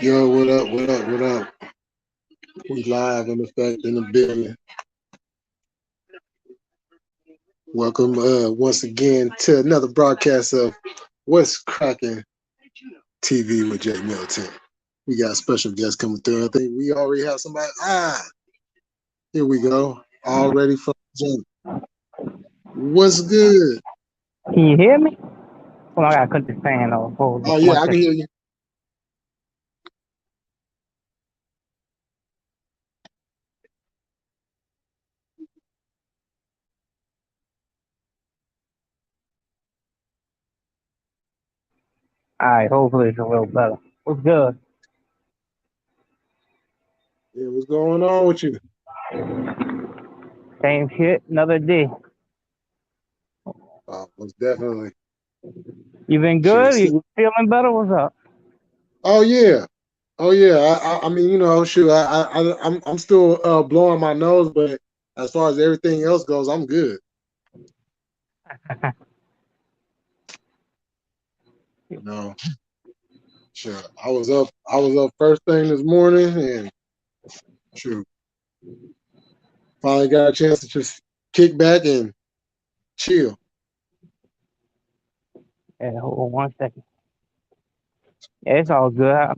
Yo, what up? What up? What up? We live in effect in the building. Welcome once again to another broadcast of What's Cracking TV with Jay Milton. We got special guests coming through. I think we already have somebody. Here we go. All ready for the jump. What's good? Can you hear me? Well, I gotta cut this fan off. Hold Oh on yeah, one I can second. hear you. All right, hopefully it's a little better. What's good? Yeah, what's going on with you? Same shit, another day. Most definitely. You been good? You feeling better? What's up? Oh yeah. Oh yeah. I mean, shoot, I'm still blowing my nose, but as far as everything else goes, I'm good. Sure. I was up first thing this morning and shoot. Finally got a chance to just kick back and chill. Yeah, hold on one second. Yeah, it's all good.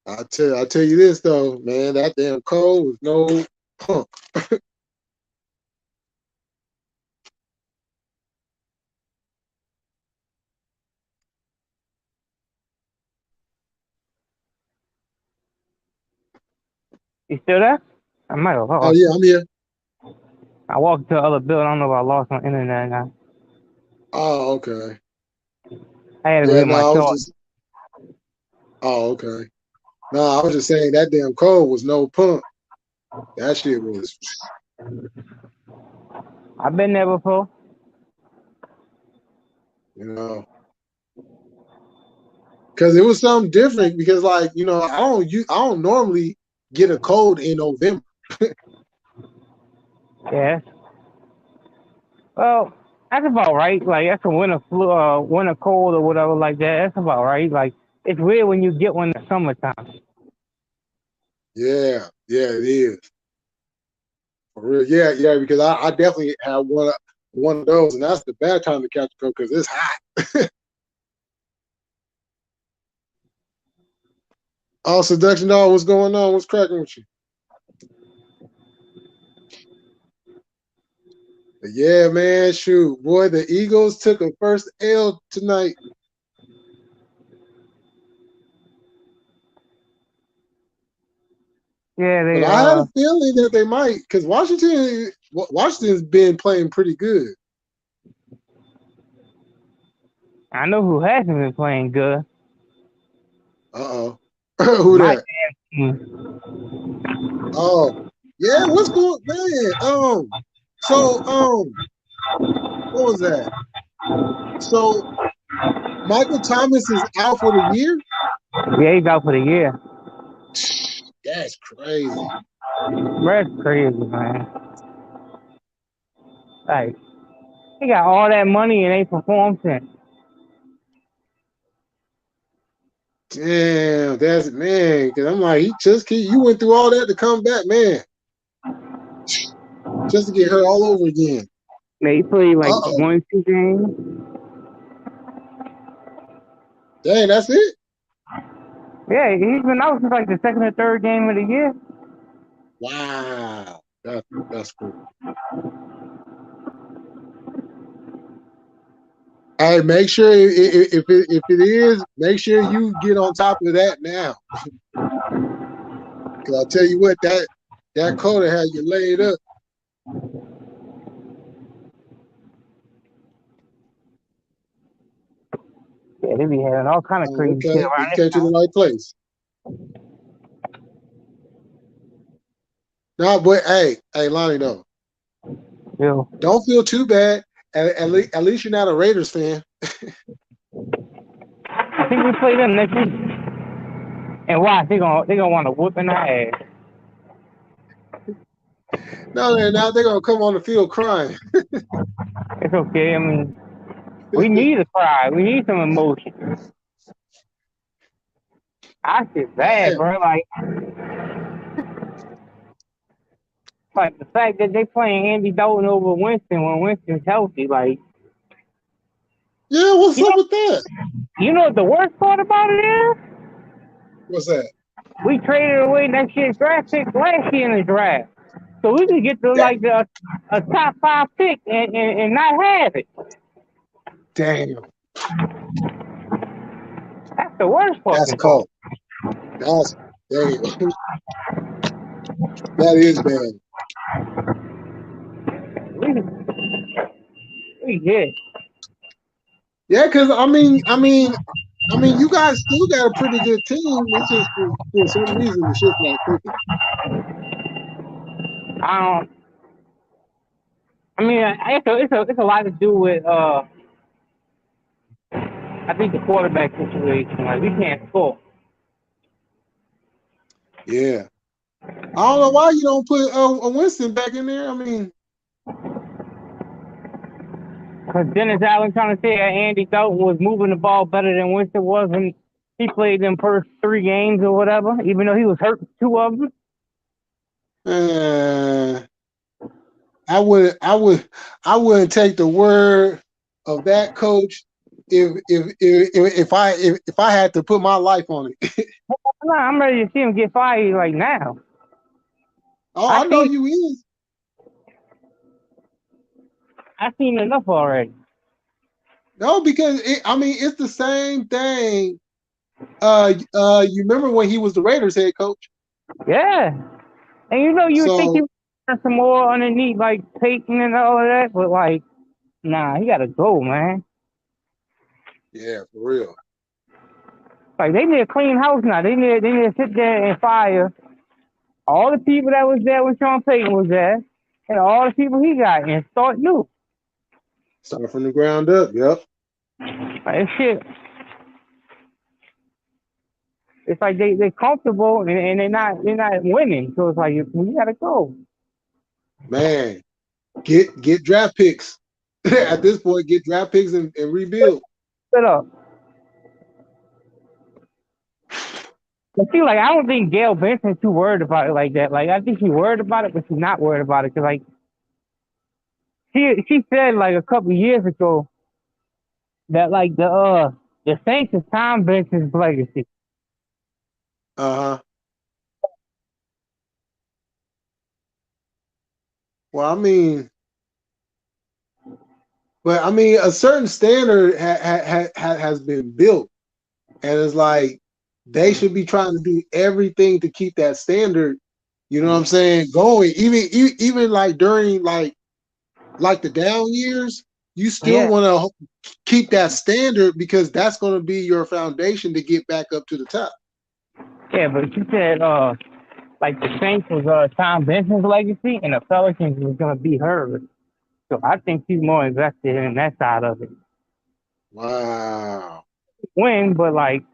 I tell you this though, man, that damn cold was no punk. You still there? I might have Oh lost. yeah, I'm here. I walked to the other building. I don't know if I lost my internet now. Oh, okay. I had to go Yeah, get no, my I was charge. just okay. No, I was just saying that damn cold was no punk. That shit was I've been there before. Because it was something different because I don't normally get a cold in November. Yeah. Well, that's about right. Like that's a winter flu, winter cold or whatever like that. That's about right. Like it's weird when you get one in the summertime. Yeah, it is. For real. Yeah, because I definitely have one of those, and that's the bad time to catch a cold because it's hot. Oh, Seduction Dog, what's going on? What's cracking with you? But yeah, man, shoot. Boy, the Eagles took a first L tonight. Yeah, But I had a feeling that they might, because Washington's been playing pretty good. I know who hasn't been playing good. Uh-oh. Who My that? damn team. Oh, yeah, what's going man? What was that? So Michael Thomas is out for the year? Yeah, he's out for the year. That's crazy. That's crazy, man. Like, he got all that money and ain't performed since. Damn, that's man. Because I'm like, you went through all that to come back, man. Just to get hurt all over again. Man, he played like 1, 2 games. Dang, that's it? Yeah, he's been out since like the second or third game of the year. Wow. That's cool. Hey, make sure if it is, make sure you get on top of that now. Because I'll tell you what, that coda had you laid up. Yeah, they be having all kind of crazy shit Okay, around you this came to the time. right place. No, but hey, Lonnie, though. Yeah. Don't feel too bad. At least you're not a Raiders fan. I think we play them next week. And watch, they gonna want to whoop in our ass. No, now they're gonna come on the field crying. It's okay. I mean, we need a cry. We need some emotion. I feel bad, Man, bro. Like the fact that they playing Andy Dalton over Winston when Winston's healthy. Like, yeah, what's you up know, with that? you know what the worst part about it is? What's that? We traded away that shit draft pick last year in the draft, so we could get to That like a top 5 pick and not have it. damn, That's the worst that's fucking part. cold. That's damn. That is bad. We we did. Yeah, because you guys still got a pretty good team. It's just for some reason the shit's not clicking. I don't. I mean, it's a lot to do with I think the quarterback situation. Like we can't score. Yeah, I don't know why you don't put a Winston back in there. I mean, Because Dennis Allen trying to say that Andy Dalton was moving the ball better than Winston was when he played them first 3 games or whatever, even though he was hurt 2 of them. I wouldn't take the word of that coach if I had to put my life on it. Nah, I'm ready to see him get fired like now. Oh, I know you is. I've seen enough already. No, because it's the same thing. You remember when he was the Raiders head coach? Yeah. And you know, you would think he So would have some more underneath, like Peyton and all of that, but like, nah, he got to go, man. yeah, for real. Like, they need a clean house now. They need to sit there and fire all the people that was there when Sean Payton was there and all the people he got and start new. Start from the ground up. Yep. Like, shit. It's like they're comfortable and they're not winning. So it's like you gotta go. Man, get draft picks. At this point, get draft picks and rebuild. Shut up. I feel like I don't think Gail Benson's too worried about it like that. Like I think she's worried about it, but she's not worried about it because like she said like a couple of years ago that like the Saints is Tom Benson's legacy. Uh-huh. Well, a certain standard has been built, and it's like they should be trying to do everything to keep that standard. You know what I'm saying? Going even like during like the down years, you still want to keep that standard because that's going to be your foundation to get back up to the top. Yeah, but she said like the Saints was Tom Benson's legacy and the Pelicans was gonna be hers. So I think she's more invested in that side of it. Wow. Win, but like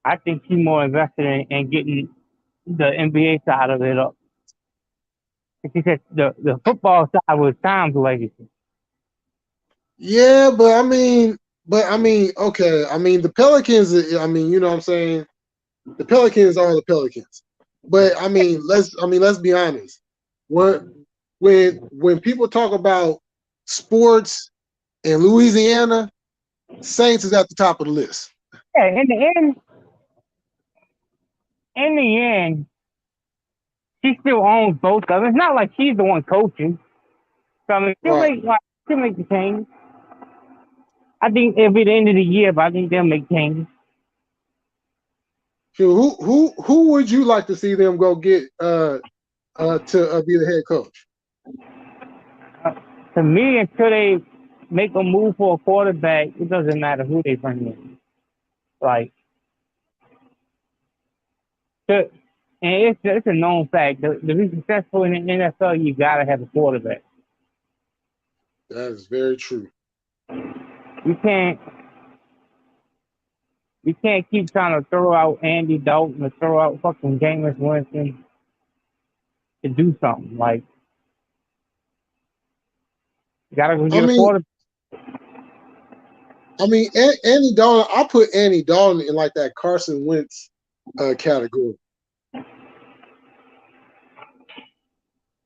I think she's more invested in getting the NBA side of it up. She said the football side was Tom's legacy. Yeah, but okay. The Pelicans. You know what I'm saying. The Pelicans are the Pelicans. But let's be honest. When people talk about sports in Louisiana, Saints is at the top of the list. Yeah, in the end, she still owns both of them. It's not like she's the one coaching. So I mean, she'll make the change. I think it'll be the end of the year, but I think they'll make changes. So who would you like to see them go get to be the head coach? To me, until they make a move for a quarterback, it doesn't matter who they bring in. Like, and it's a known fact. To be successful in the NFL, you gotta have a quarterback. That is very true. You can't keep trying to throw out Andy Dalton or throw out fucking Jameis Winston. to do something. Like, you gotta go I get a mean, quarterback. Andy Dalton. I put Andy Dalton in like that Carson Wentz category.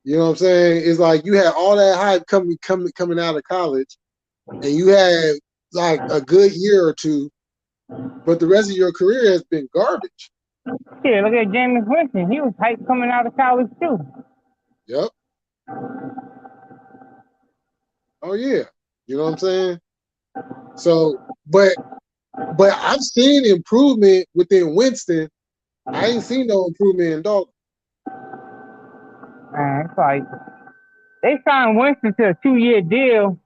You know what I'm saying? It's like you had all that hype coming out of college, and you had like a good year or two, but the rest of your career has been garbage. Yeah, look at Jameis Winston. He was hyped coming out of college too. Yep. Oh yeah. You know what I'm saying? So, but I've seen improvement within Winston. I ain't seen no improvement in Dalton. Man, it's like they signed Winston to a 2-year deal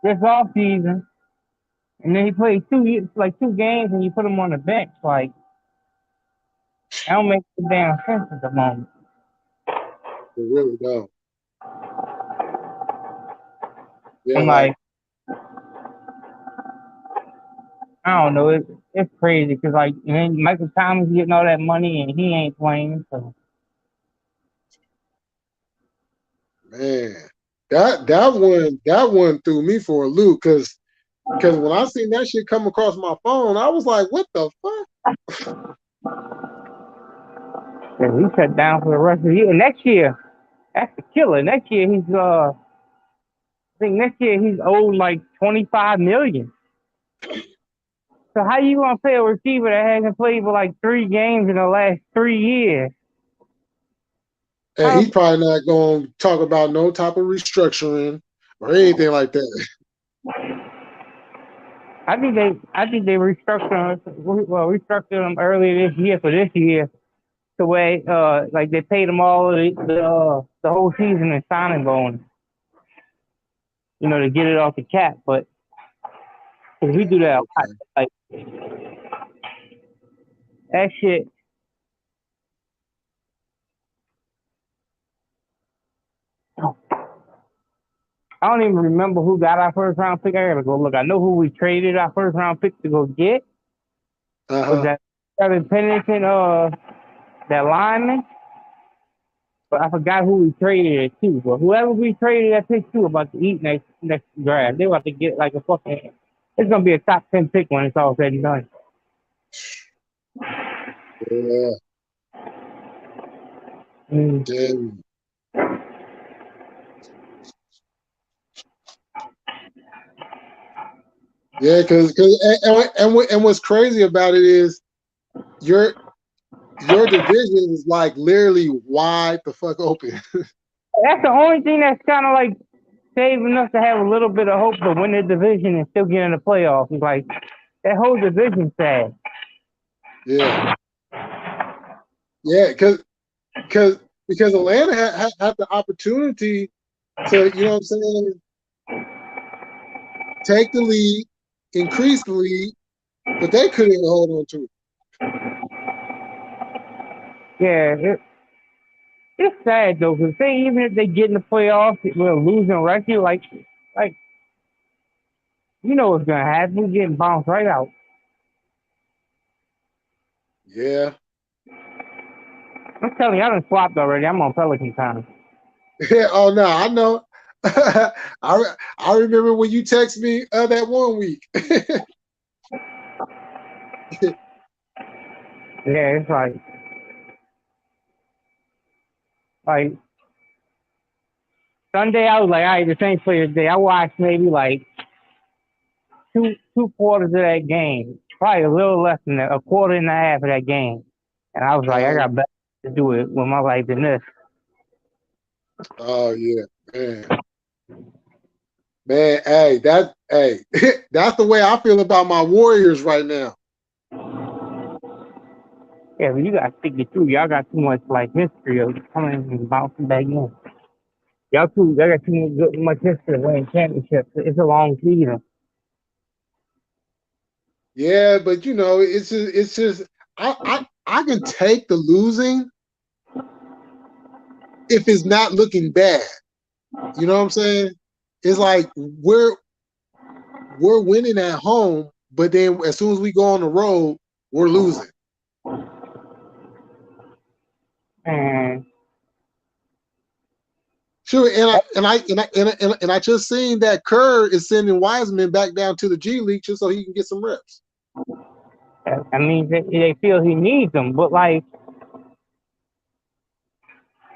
this offseason, and then he played 2 years, like 2 games, and you put him on the bench. Like, that don't make the damn sense at the moment. It really don't. Yeah, I'm like, I don't know. It's crazy because like, and then Michael Thomas getting all that money and he ain't playing. So man, that one threw me for a loop because when I seen that shit come across my phone, I was like, what the fuck? yeah, he shut down for the rest of the year. Next year, that's the killer. Next year I think next year he's owed like $25 million. So how you gonna pay a receiver that hasn't played for like 3 games in the last 3 years? And he's probably not going to talk about no type of restructuring or anything like that. I think they restructured him earlier this year for this year, the way like they paid him all the whole season in signing bonus, you know, to get it off the cap. But if we do that, Okay. like that shit. I don't even remember who got our first round pick. I gotta go look. I know who we traded our first round pick to go get. Was that Kevin Pennington, that lineman? But I forgot who we traded it to. But whoever we traded that pick to about to eat next draft. They about to get like a fucking. It's gonna be a top 10 pick when it's all said and done. Yeah. Damn. Yeah, because and what's crazy about it is your division is like literally wide the fuck open. That's the only thing that's kind of like saving us to have a little bit of hope to win the division and still get in the playoffs. It's like that whole division's sad. Yeah. Yeah, because Atlanta had the opportunity to, you know what I'm saying, take the lead, increase the lead, but they couldn't even hold on to it. Yeah, it's sad though, because even if they get in the playoffs with a losing record, like you know what's gonna happen. We're getting bounced right out. Yeah. I'm telling you, I done swapped already. I'm on Pelican time. Yeah. Oh no, I know. I remember when you text me that one week. Yeah, it's like Sunday I was like, all right, this ain't Players Day. I watched maybe like two quarters of that game, probably a little less than that, a quarter and a half of that game, and I was like, I got better to do it with my life than this. Oh yeah, man. Hey, that's the way I feel about my Warriors right now. Yeah, but you gotta stick it through. Y'all got too much like history of coming and bouncing back in. Y'all got too much history of winning championships. It's a long season. Yeah, but you know, it's just I can take the losing if it's not looking bad. You know what I'm saying? It's like we're winning at home, but then as soon as we go on the road, we're losing. And Sure, and I just seen that Kerr is sending Wiseman back down to the G League just so he can get some reps. I mean, they feel he needs them, but like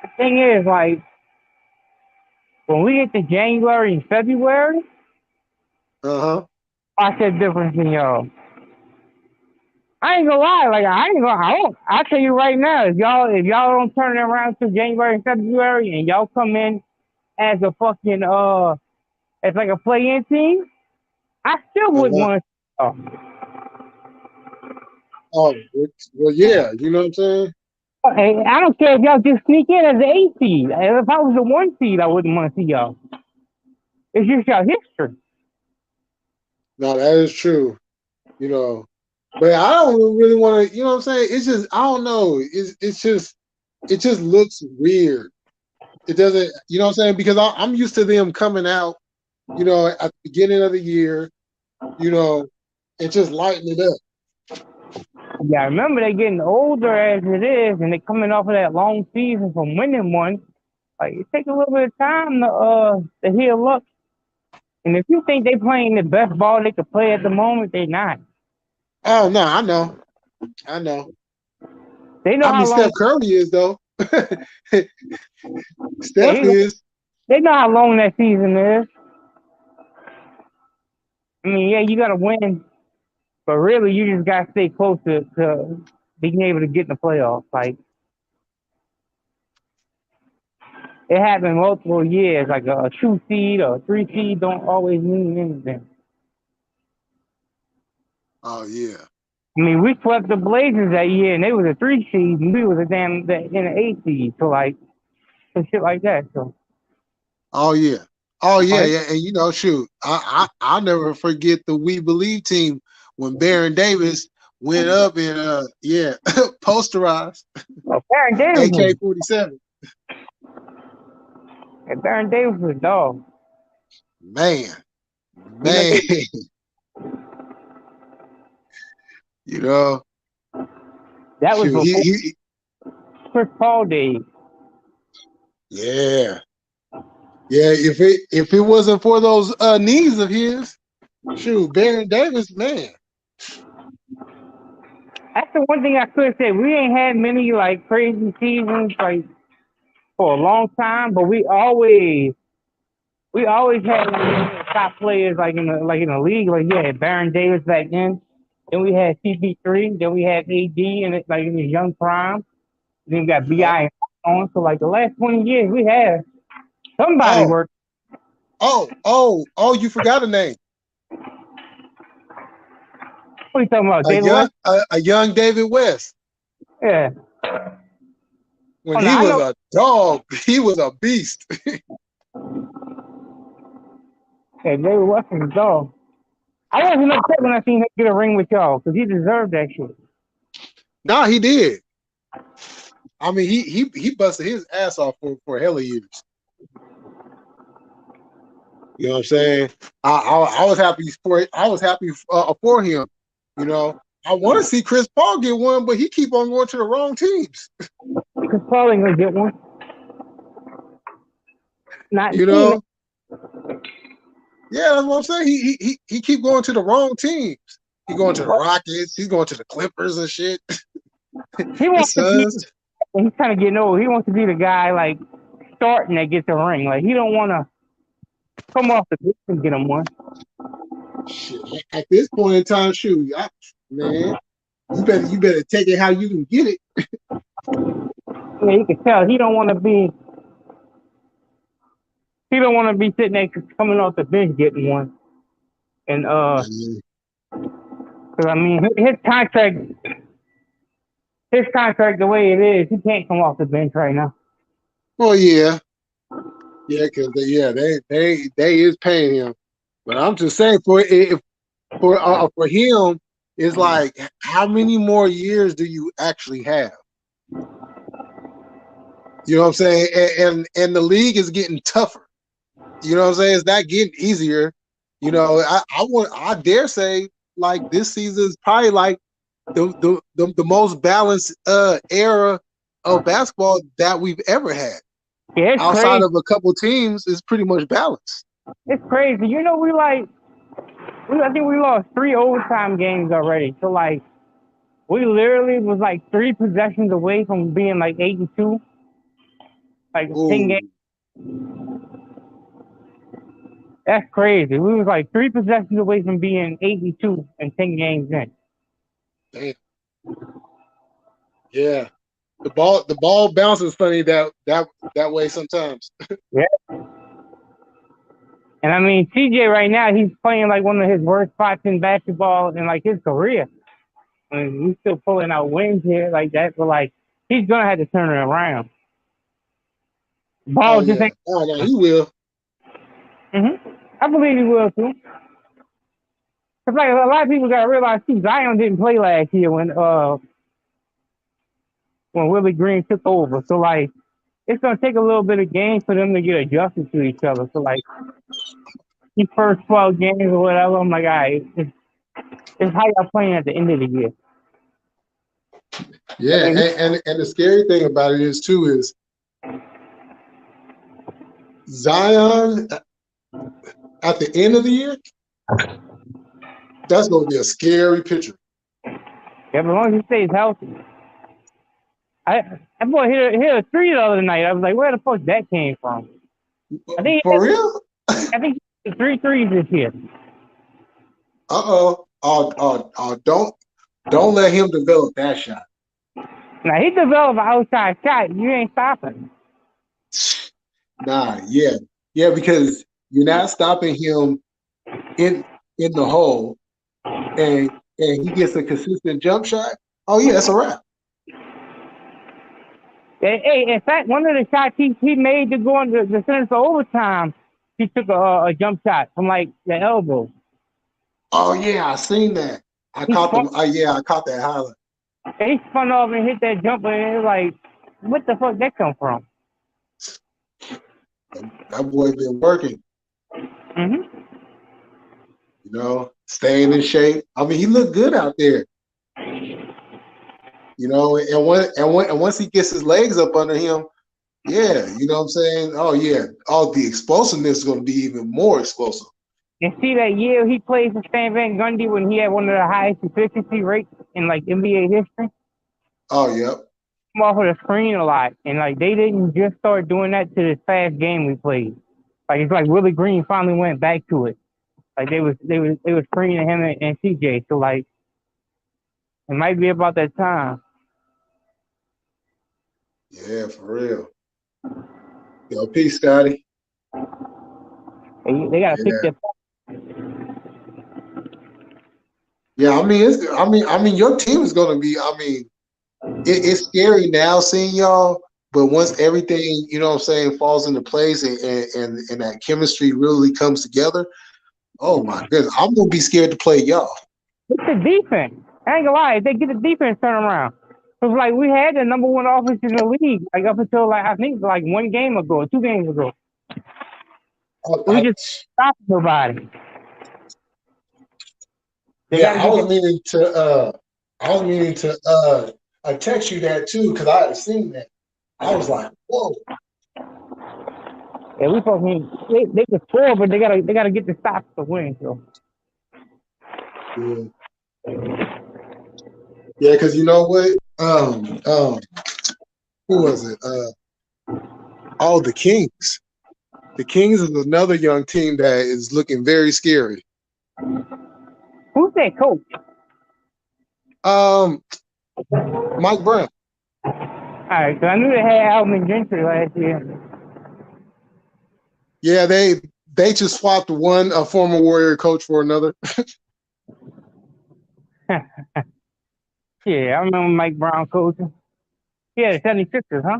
the thing is, like when we get to January and February, I said difference in y'all. I ain't gonna lie, like I'll tell you right now, if y'all don't turn it around to January and February and y'all come in as a fucking as like a play-in team, I still wouldn't want to. Oh, well, yeah, you know what I'm saying? Hey, I don't care if y'all just sneak in as an 8 seed. If I was a 1 seed, I wouldn't want to see y'all. It's just y'all history. No, that is true. You know, but I don't really want to. You know what I'm saying? It's just I don't know. It just looks weird. It doesn't. You know what I'm saying? Because I'm used to them coming out. You know, at the beginning of the year. You know, and just lighten it up. Yeah, I remember they getting older as it is, and they coming off of that long season from winning one. Like it takes a little bit of time to heal up. And if you think they playing the best ball they could play at the moment, they not. Oh no, I know. They know how long Steph Curry is though. Steph is. They know how long that season is. I mean, yeah, you gotta win, but really, you just gotta stay close to being able to get in the playoffs. Like it happened multiple years. Like a 2 seed or a 3 seed don't always mean anything. Oh yeah. I mean, we swept the Blazers that year, and they was a 3 seed, and we was in an 8 seed. So like, some shit like that. So. Oh yeah. Yeah. And you know, shoot, I'll never forget the We Believe team when Baron Davis went up and posterized. Oh, Baron Davis. AK-47. And Baron Davis was a dog. Man. You know, that was before Chris Paul days. Yeah. Yeah, if it wasn't for those knees of his, shoot, Baron Davis, man. That's the one thing I could say. We ain't had many like crazy seasons like for a long time, but we always had top players like in the league. Like yeah, Baron Davis back then. Then we had CP3. Then we had AD in his young prime. Then we got BI on. So like the last 20 years, we had somebody work. You forgot a name. What are you talking about? A young David West. Yeah. When he was a dog, he was a beast. Yeah, David West was a dog. I wasn't upset when I seen him get a ring with y'all because he deserved that shit. No, he did. I mean, he busted his ass off for hella years. You know what I'm saying? I was happy for him. You know, I want to see Chris Paul get one, but he keep on going to the wrong teams. Chris Paul ain't gonna get one. Not you know. Yeah, that's what I'm saying. He keep going to the wrong teams. He going to the Rockets. He's going to the Clippers and shit. He wants to be, he's kind of getting old. He wants to be the guy like starting that gets the ring. Like he don't want to come off the bench and get him one. Shit. At this point in time, shoot, man, you better take it how you can get it. Yeah, you can tell he don't want to be. He don't want to be sitting there coming off the bench getting one. And because I mean his contract the way it is, he can't come off the bench right now. Well, yeah, because they is paying him, but I'm just saying for him, it's like how many more years do you actually have? You know what I'm saying? And the league is getting tougher. You know what I'm saying? It's not getting easier. You know, I dare say like this season is probably like the most balanced era of basketball that we've ever had. Yeah, it's outside crazy. of a couple teams, it's pretty much balanced. It's crazy. You know, I think we lost 3 overtime games already. So like, we literally was like 3 possessions away from being like 8-2, like 10 games. Ooh, That's crazy. We was like 3 possessions away from being 8-2 and 10 games in. damn. Yeah. The ball bounces funny that way sometimes. Yeah. And I mean, CJ right now, he's playing like one of his worst spots in basketball in like his career. I mean, he's still pulling out wins here like that, but like he's gonna have to turn it around. Oh Ball just yeah. ain't. Oh no, he will. I believe he will too. Cause like a lot of people gotta realize too, Zion didn't play last year when Willie Green took over. So like it's gonna take a little bit of games for them to get adjusted to each other. So like these first 12 games or whatever, I'm like, all right, it's how y'all playing at the end of the year. Yeah, I mean, and the scary thing about it is too is Zion at the end of the year, that's gonna be a scary picture. yeah, but as long as he stays healthy. That boy hit a three the other night. I was like, where the fuck that came from? For real? I think he hit 3 threes this year. Don't let him develop that shot. Now he developed an outside shot. You ain't stopping. Nah, yeah, because you're not stopping him in the hole, and he gets a consistent jump shot. Oh yeah, that's a wrap. Hey, in fact, one of the shots he made to go into the center for overtime, he took a jump shot from like the elbow. Oh yeah, I seen that. I caught them. I caught that highlight. He spun off and hit that jumper, and it's like, what the fuck that come from? That boy been working. Mm-hmm. You know, staying in shape. I mean, he looked good out there. You know, and once he gets his legs up under him, yeah, you know what I'm saying? Oh yeah, all the explosiveness is going to be even more explosive. And see that year he played for Stan Van Gundy when he had one of the highest efficiency rates in like NBA history. Oh yeah. Come off of the screen a lot, and like they didn't just start doing that to this past game we played. Like it's like Willie Green finally went back to it. Like they was screening him and CJ. So like it might be about that time. Yeah, for real. Yo, peace, Scotty. They gotta fix that. Yeah, I mean, your team is gonna be. I mean, it's scary now seeing y'all, but once everything, you know what I'm saying, falls into place and that chemistry really comes together, oh my goodness, I'm gonna be scared to play y'all. It's the defense. I ain't gonna lie, if they get the defense turned around. Cause like we had the number one offense in the league, like up until like I think like 1 game ago, 2 games ago. We just stopped nobody. I was meaning to text you that too because I had seen that. I was like, whoa. Yeah, we fucking they can score, but they gotta get the stops to win. So yeah, because you know what? Who was it? The Kings. The Kings is another young team that is looking very scary. Who's that coach? Mike Brown. All right, so I knew they had Alvin Gentry last year. Yeah, they just swapped one former Warrior coach for another. Yeah, I remember Mike Brown coaching. Yeah, the 76ers, huh?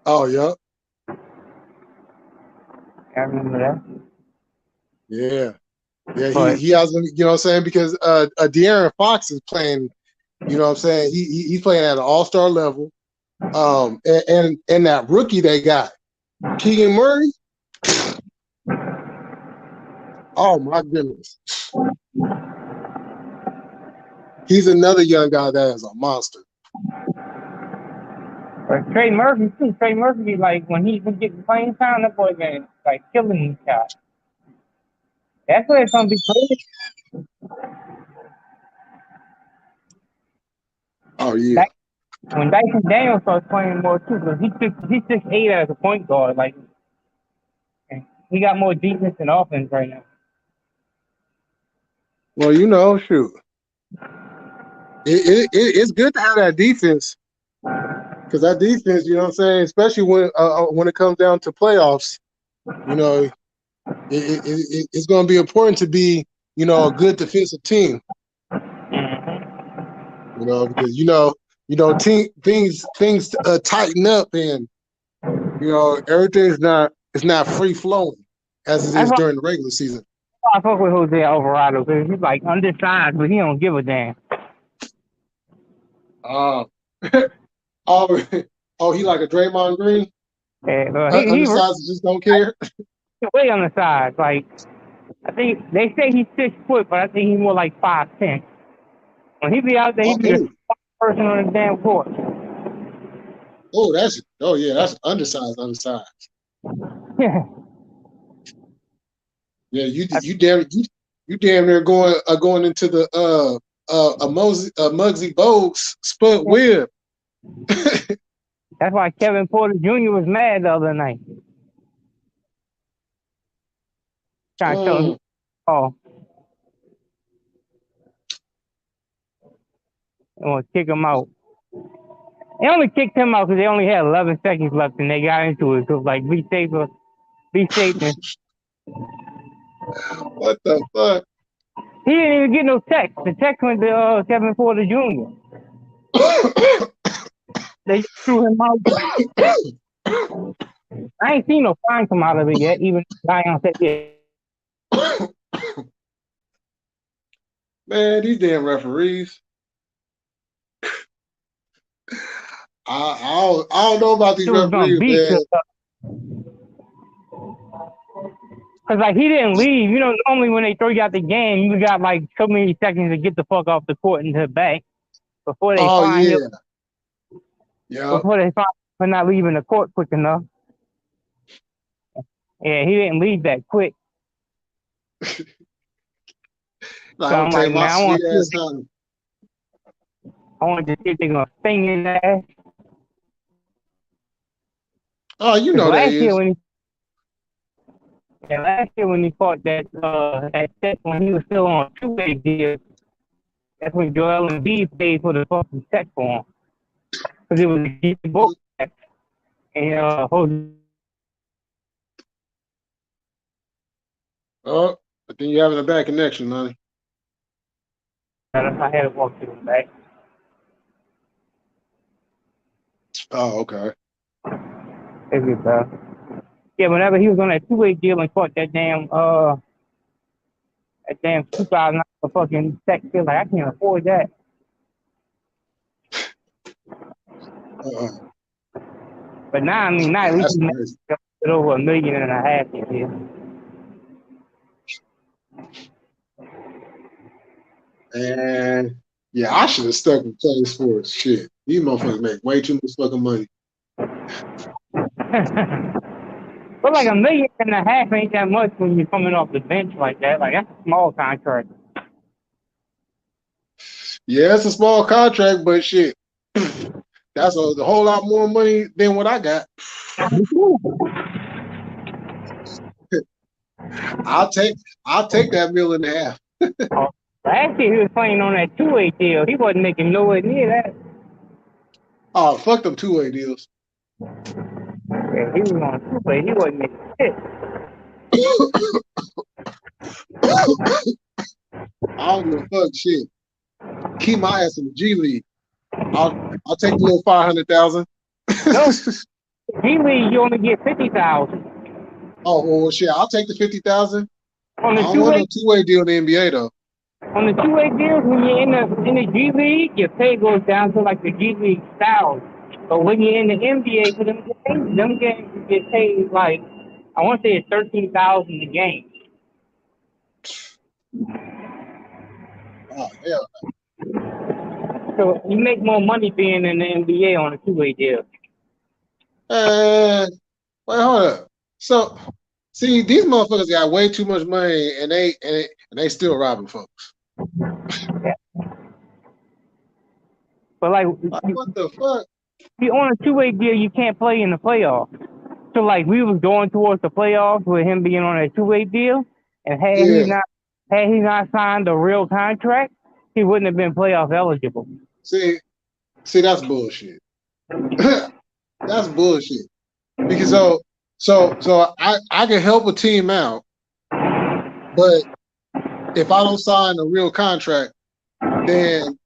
Oh, yeah. I remember that. Yeah. Yeah, he has, you know what I'm saying? Because De'Aaron Fox is playing, you know what I'm saying? He's playing at an all-star level. And that rookie they got, Keegan Murray. Oh my goodness. He's another young guy that is a monster. But Trey Murphy too. Trey Murphy, like when he was getting playing time, that boy been like killing these shots. That's where it's gonna be crazy. Oh yeah. When Dyson Daniels starts playing more too, because he's 6'8" as a point guard. Like he got more defense than offense right now. Well, shoot. It's good to have that defense. Because that defense, you know what I'm saying, especially when it comes down to playoffs, it's going to be important to be, a good defensive team. Because things tighten up, and everything's not free flowing as it is during the regular season. I fuck with Jose Alvarado because he's like undersized, but he don't give a damn. He like a Draymond Green? Yeah, undersized, just don't care. Way on the side. Like, I think they say he's 6 foot, but I think he's more like 5'10". When he be out there, he be the person on the damn court. That's undersized. Yeah. Yeah, you damn near going into the Muggsy Bogues split whip. That's why Kevin Porter Jr. was mad the other night. Trying to tell him, they want to kick him out. They only kicked him out because they only had 11 seconds left and they got into it. So like, be safe. What the fuck? He didn't even get no text. The text went to Kevin Porter Jr. They threw him out. I ain't seen no fine come out of it yet, even Zion said yet. Man, these damn referees. I don't know about these referees, man. Cause like he didn't leave. Normally when they throw you out the game, you got like so many seconds to get the fuck off the court into the back before they fine him. Yeah. Before they fine for not leaving the court quick enough. Yeah, he didn't leave that quick. So I'm like, man, I want to see if they're gonna sting in that. Oh, you know that is. Last year when he fought that set when he was still on a two-way deal, that's when Joel Embiid paid for the fucking check for him. Because it was a book check. And I think you're having a bad connection, Money. I had to walk to the back. Oh, okay. Yeah, whenever he was on that two-way deal and fought that damn $2,000 fucking check, feel like I can't afford that. But now, at least he made over $1.5 million this year. And yeah, I should have stuck with playing sports. Shit, these motherfuckers make way too much fucking money. But like $1.5 million ain't that much when you're coming off the bench like that. Like that's a small contract. Yeah, it's a small contract, but shit, that's a whole lot more money than what I got. I'll take that $1.5 million. Last year he was playing on that two-way deal. He wasn't making nowhere near that. Oh, fuck them two-way deals. Yeah, he was on a two-way. He wasn't making shit. I don't give a fuck shit. Keep my ass in the G League. I'll take the little 500,000. No, G League you only get 50,000. Oh well, shit. I'll take the 50,000. On the I don't want no two-way deal in the NBA though. On the two-way deals, when you're in the G League, your pay goes down to like the G League style. But when you're in the NBA, for them games get paid like I want to say it's $13,000 a game. Oh hell. So you make more money being in the NBA on a two-way deal. Wait, hold up. So, see, these motherfuckers got way too much money, and they still robbing folks. But like what the fuck? you on a two-way deal, you can't play in the playoffs. So like we was going towards the playoffs with him being on a two-way deal, and had he not signed a real contract, he wouldn't have been playoff eligible. See, that's bullshit. That's bullshit. Because so I can help a team out, but if I don't sign a real contract, then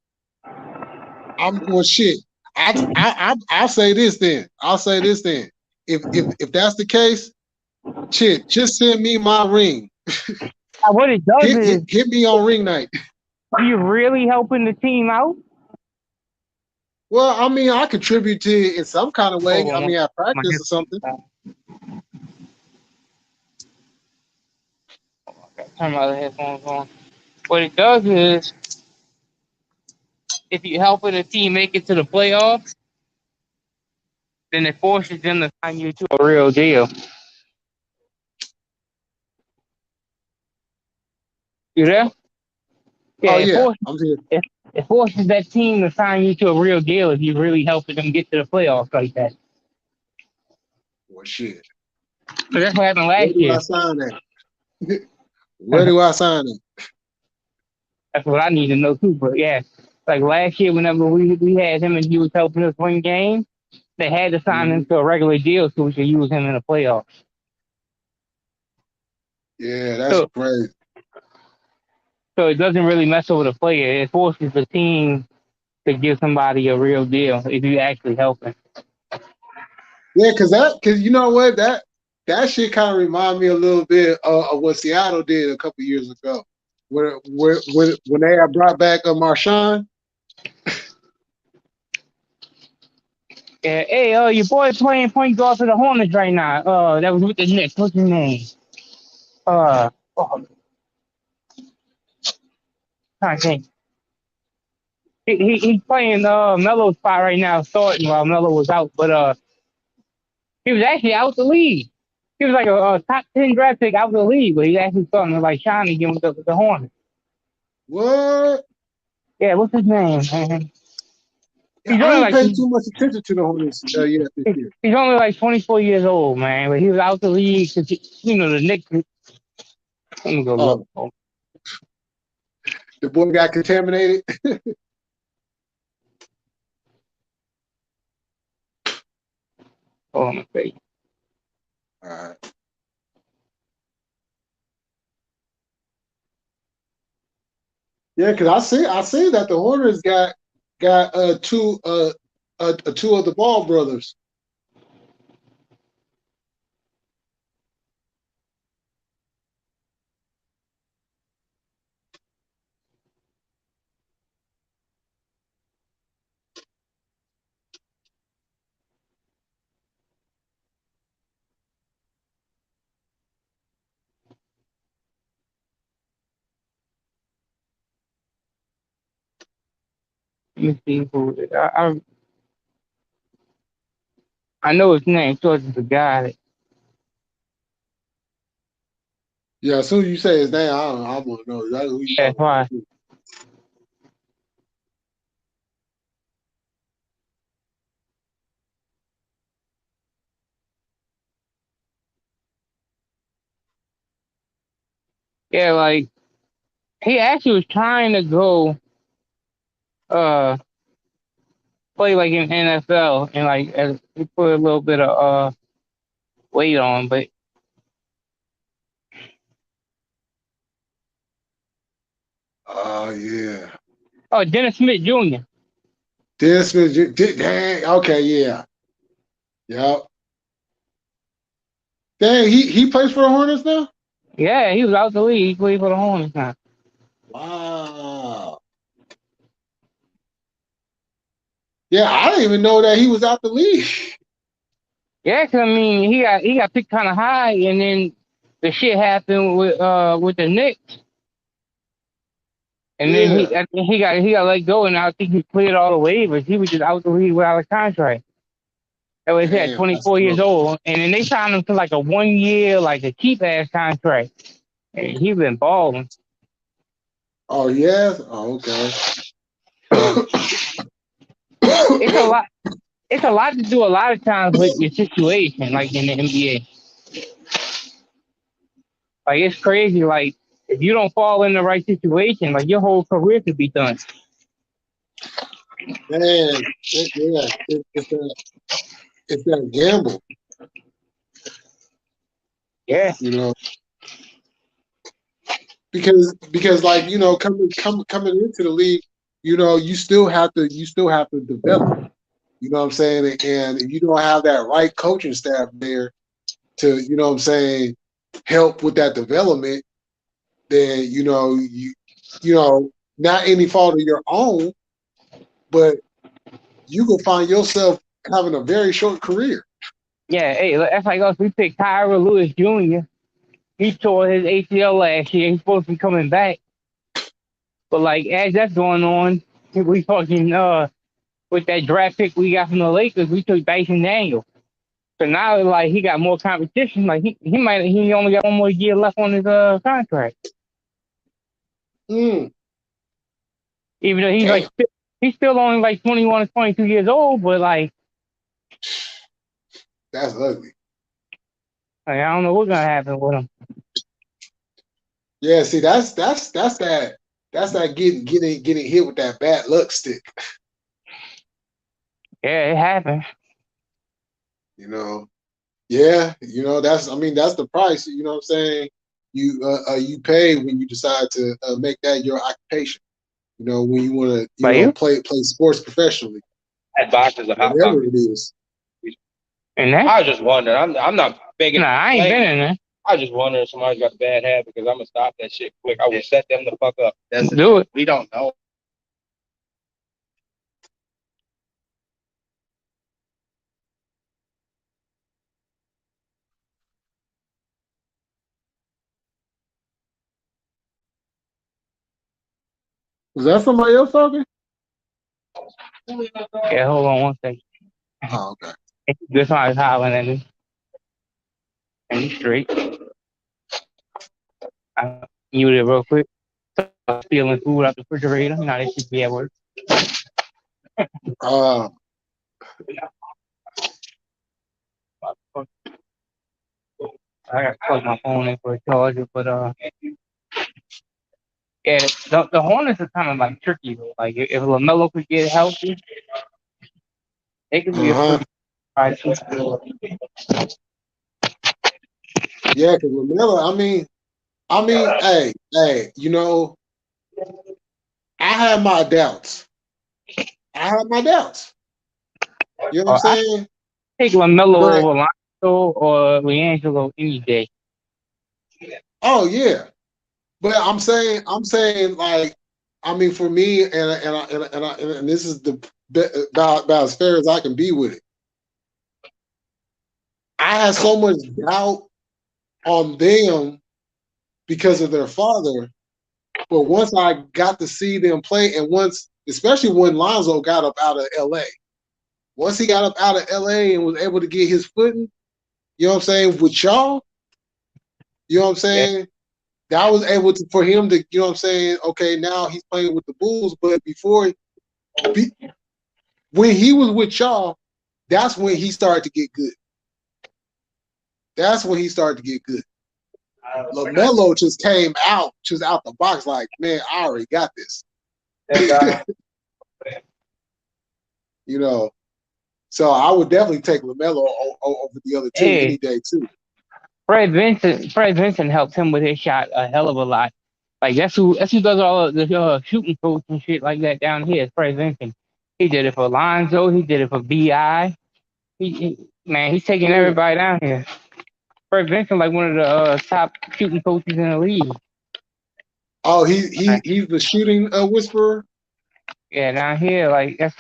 I'm going shit. I'll say this then. If that's the case, shit, just send me my ring. What it does is hit me on ring night. Are you really helping the team out? Well, I mean, I contribute to it in some kind of way. I mean, I practice or something. Turn my other headphones on. What it does is, if you're helping a team make it to the playoffs, then it forces them to sign you to a real deal. You there? Yeah, I'm here. It forces that team to sign you to a real deal if you're really helping them get to the playoffs like that. Well, shit. So that's what happened last year. Where do I sign that? Where do I sign it? That's what I need to know too. But yeah, like last year, whenever we had him and he was helping us win games, they had to sign him to a regular deal so we could use him in the playoffs. Yeah, that's crazy. So it doesn't really mess over the player. It forces the team to give somebody a real deal if you actually help him. Yeah, because you know what, that shit kind of remind me a little bit of what Seattle did a couple years ago, when they had brought back Marshawn. Yeah, hey, your boy playing point guard for the Hornets right now. That was with the Knicks. What's his name? I think he's playing Melo's spot right now, starting while Melo was out. But he was actually out the league. He was like a top 10 draft pick out the league, but he's actually starting to like shine again with the Hornets. What? Yeah, what's his name? Yeah, I ain't paid too much attention to the Hornets yet this year. He's only like 24 years old, man, but he was out the league because, the Knicks. Let me go look. The boy got contaminated. Hold on my face. All right. Yeah, because I see that the Hornets got two of the Ball brothers. Let me see who I know his name, so it's the guy. Yeah, as soon as you say his name, I want to know exactly who you talking about. Yeah, like he actually was trying to go play like in NFL and like he put a little bit of weight on, but yeah. Oh, Dennis Smith Jr. Dennis Smith Jr. Okay, yeah. Yep. Dang, he plays for the Hornets now? Yeah, he was out the league. He played for the Hornets now. Wow. Yeah, I didn't even know that he was out the league. Yeah, cause I mean he got picked kind of high, and then the shit happened with the Knicks, and then he got let go, and I think he cleared all the waivers. He was just out the league without a contract. That was at Damn, that's 24 years dope. old, and then they signed him to like a 1 year, like a cheap ass contract. And he been balling. Oh yeah. Oh, okay. So it's a lot. It's a lot to do a lot of times with your situation, like in the NBA. Like it's crazy. Like if you don't fall in the right situation, like your whole career could be done. Man, yeah, it's that gamble, Yeah, you know, because like coming into the league, you still have to develop. You know what I'm saying? And if you don't have that right coaching staff there to, what I'm saying, help with that development, then not any fault of your own, but you can find yourself having a very short career. yeah. Hey, that's like us. We picked Tyra Lewis Jr. He tore his ACL last year. He's supposed to be coming back, but like as that's going on, we talking with that draft pick we got from the Lakers, we took Dyson Daniel. So now like he got more competition. Like he only got 1 more year left on his contract. Mm, Even though damn, he's still only like 21 or 22 years old, but like that's ugly. I don't know what's gonna happen with him. Yeah, see, that's that getting hit with that bad luck stick. Yeah, it happened. You know, yeah, that's the price. You know what I'm saying? You pay when you decide to make that your occupation. When you want to Like you play sports professionally, That box is a hot box. whatever it is. and that? I was just wondering. I'm not begging. Nah, I ain't been in there. I just wonder if somebody's got a bad habit because I'm gonna stop that shit quick. I will set them the fuck up. Do it. We don't know. Was that somebody else talking? Yeah, hold on one second. Oh, okay. This one is hollering at me. And he's straight. I muted it real quick. Stealing food out the refrigerator. You know, they should be at work. Uh, I got to plug my phone in for a charger, but yeah, the Hornets are kind of like tricky though. Like if LaMelo could get healthy, they could be a uh-huh. pretty price. Yeah, because LaMelo, hey, I have my doubts. You know what I'm saying? Take LaMelo But over Lonzo or LiAngelo any day. oh yeah, but I'm saying like for me and this is about as fair as I can be with it. I had so much doubt on them because of their father, but once I got to see them play, and especially when Lonzo got up out of LA, once he got up out of LA and was able to get his footing, you know what I'm saying, with y'all, you know what I'm saying? Yeah. That was able for him to, you know what I'm saying, okay, now he's playing with the Bulls, but when he was with y'all, that's when he started to get good. LaMelo just came out the box like, man, I already got this. So I would definitely take LaMelo over the other two any day too. Fred Vincent helped him with his shot a hell of a lot. Like that's who does all of the shooting coach and shit like that down here. Fred Vincent. He did it for Lonzo. He did it for Bi. He's taking everybody down here. Fred Vincent, like one of the top shooting coaches in the league. Oh, he's the shooting whisperer. Yeah, down here, like that's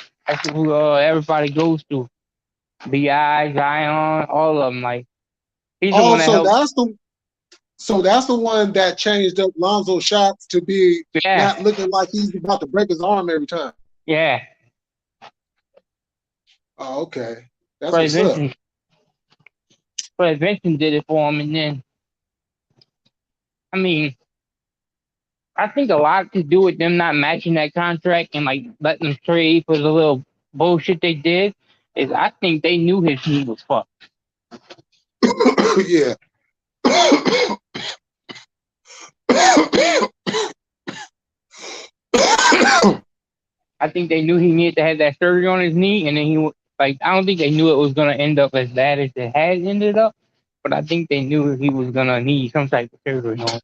who everybody goes to. Bi, Zion, all of them. Like he's the one that helped. So that's the one that changed up Lonzo's shots to be not looking like he's about to break his arm every time. Yeah. Oh, okay. That's Fred what's up. Vincent. Fred Vincent did it for him, and then I mean, I think a lot to do with them not matching that contract and like letting them trade for the little bullshit they did. Is I think they knew his knee was fucked. Yeah. I think they knew he needed to have that surgery on his knee, and then like I don't think they knew it was gonna end up as bad as it had ended up, but I think they knew he was gonna need some type of surgery on.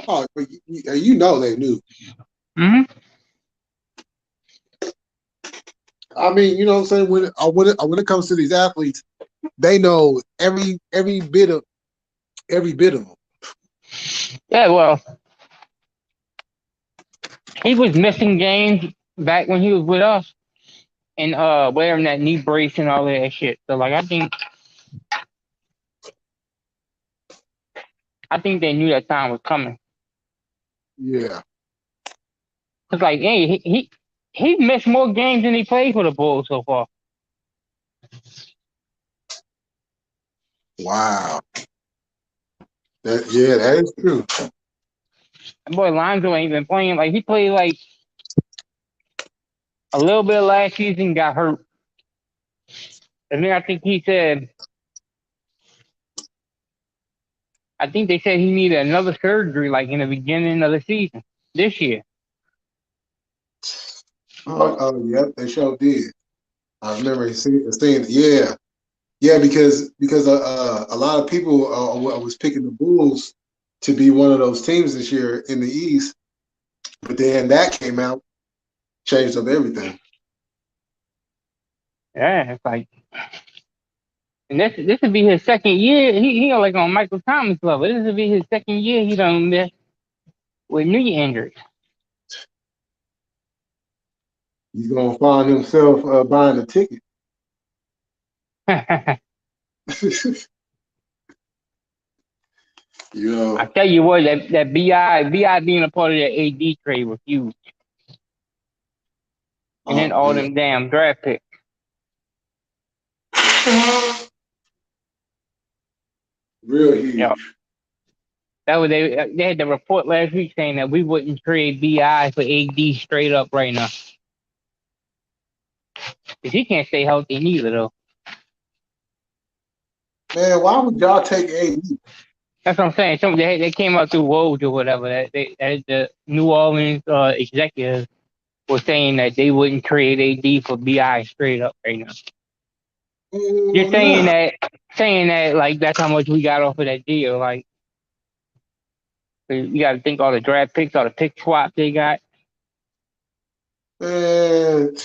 Oh, but you know they knew. Mm-hmm. I mean, you know what I'm saying? When it comes to these athletes, they know every bit of them. Yeah, well, he was missing games back when he was with us, and wearing that knee brace and all that shit. So like, I think they knew that time was coming. Yeah. Cause like, hey, he missed more games than he played for the Bulls so far. Wow. That is true. That boy Lonzo ain't been playing. Like he played like a little bit last season, got hurt, and then I think they said he needed another surgery like in the beginning of the season this year. Oh, yep, they sure did. I remember seeing it. Yeah, because a lot of people was picking the Bulls to be one of those teams this year in the East, but then that came out, changed up everything. Yeah, it's like, and this would be his second year. He like on Michael Thomas level. This would be his second year. He done miss with knee injuries. He's gonna find himself buying a ticket. You know, I tell you what, that BI being a part of that AD trade was huge. And then all them damn draft picks. Real huge. Yeah. That was they had the report last week saying that we wouldn't trade BI for AD straight up right now. Cause he can't stay healthy neither though. Man, why would y'all take AD? That's what I'm saying. They came out through Woj or whatever. That the New Orleans executives were saying that they wouldn't trade AD for BI straight up right now. You're saying that like that's how much we got off of that deal. Like you got to think all the draft picks, all the pick swaps they got. Man,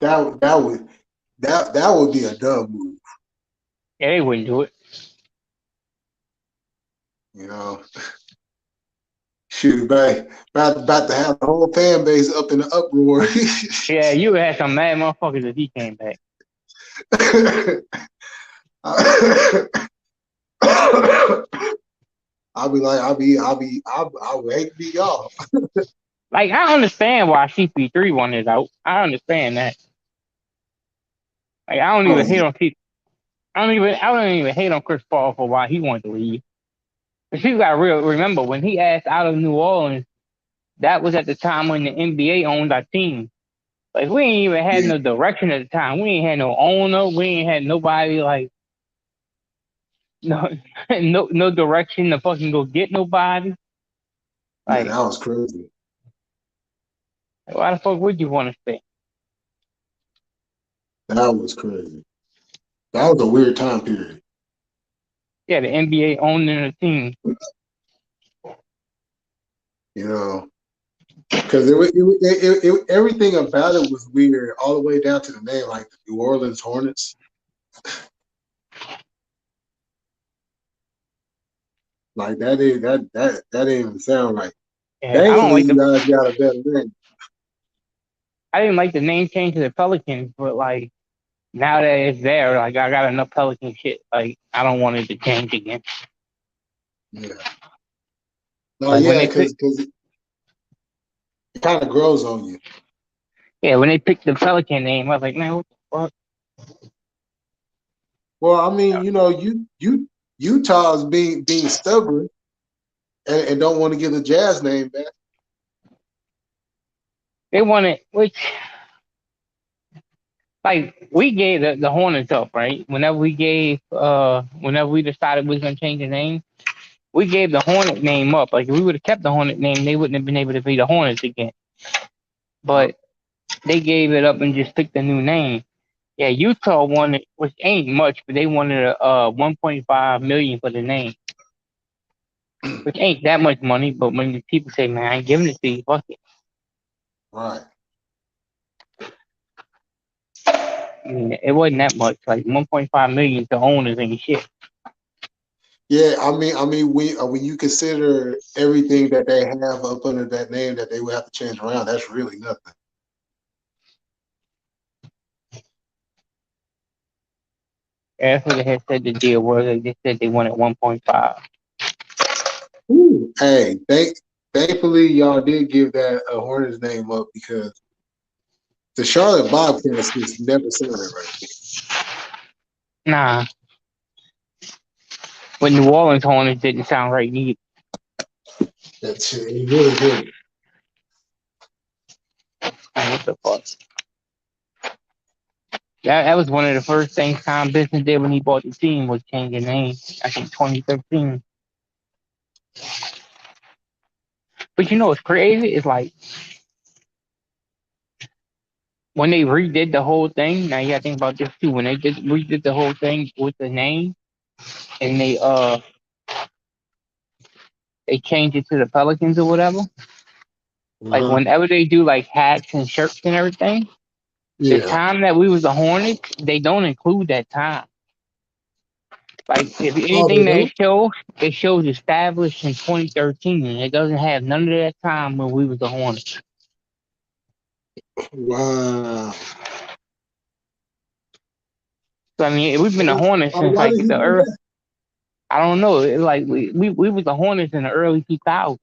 that would be a dumb move. Yeah, they wouldn't do it. You know, shoot, about to have the whole fan base up in the uproar. Yeah, you would have some mad motherfuckers if he came back. I would hate to be y'all. Like I understand why CP3 wanted out. I understand that. Like I don't even hate on I don't even hate on Chris Paul for why he wanted to leave. But you got to remember when he asked out of New Orleans, that was at the time when the NBA owned our team. Like we ain't even had no direction at the time. We ain't had no owner. We ain't had nobody like no direction to fucking go get nobody. Like that was crazy. Why the fuck would you want to stay? That was crazy. That was a weird time period. Yeah, the NBA owning a team. You know, because everything about it was weird, all the way down to the name, like the New Orleans Hornets. Like that didn't even sound right. Yeah, I don't like you guys got a better name. I didn't like the name change to the Pelicans, but like now that it's there, like I got enough Pelican shit. Like I don't want it to change again. Yeah. No, like because it kind of grows on you. Yeah, when they picked the Pelican name, I was like, man, what the fuck? Well, I mean, Utah's being stubborn and don't want to give the Jazz name back. They wanted, which like we gave the Hornets up, right? Whenever we decided we was gonna change the name, we gave the Hornet name up. Like if we would have kept the Hornet name, they wouldn't have been able to be the Hornets again. But they gave it up and just picked a new name. Yeah, Utah wanted, which ain't much, but they wanted a 1.5 million for the name, which ain't that much money. But when the people say, "Man, I ain't giving it to you," fuck it. Right. I mean, it wasn't that much. Like 1.5 million to owners ain't shit. Yeah, when you consider everything that they have up under that name that they would have to change around, that's really nothing. That's what they had said the deal was. They just said they wanted 1.5. Ooh. Hey, thankfully y'all did give that Hornets name up because the Charlotte Bobcats just never sounded right. Nah, but New Orleans Hornets didn't sound right neither. That shit, he really did. What the fuck? That was one of the first things Tom Business did when he bought the team was change the name. I think 2013. But you know what's crazy? It's like when they redid the whole thing. Now you gotta think about this too. When they redid the whole thing with the name and they changed it to the Pelicans or whatever. Like whenever they do like hats and shirts and everything, the Yeah. time that we was the Hornets, they don't include that time. Like if Oh, anything they that don't? it shows established in 2013. It doesn't have none of that time when we was the Hornets. Wow. So I mean, we've been the Hornets since Why like did he the do early. that? I don't know. Like we was the Hornets in the early 2000s.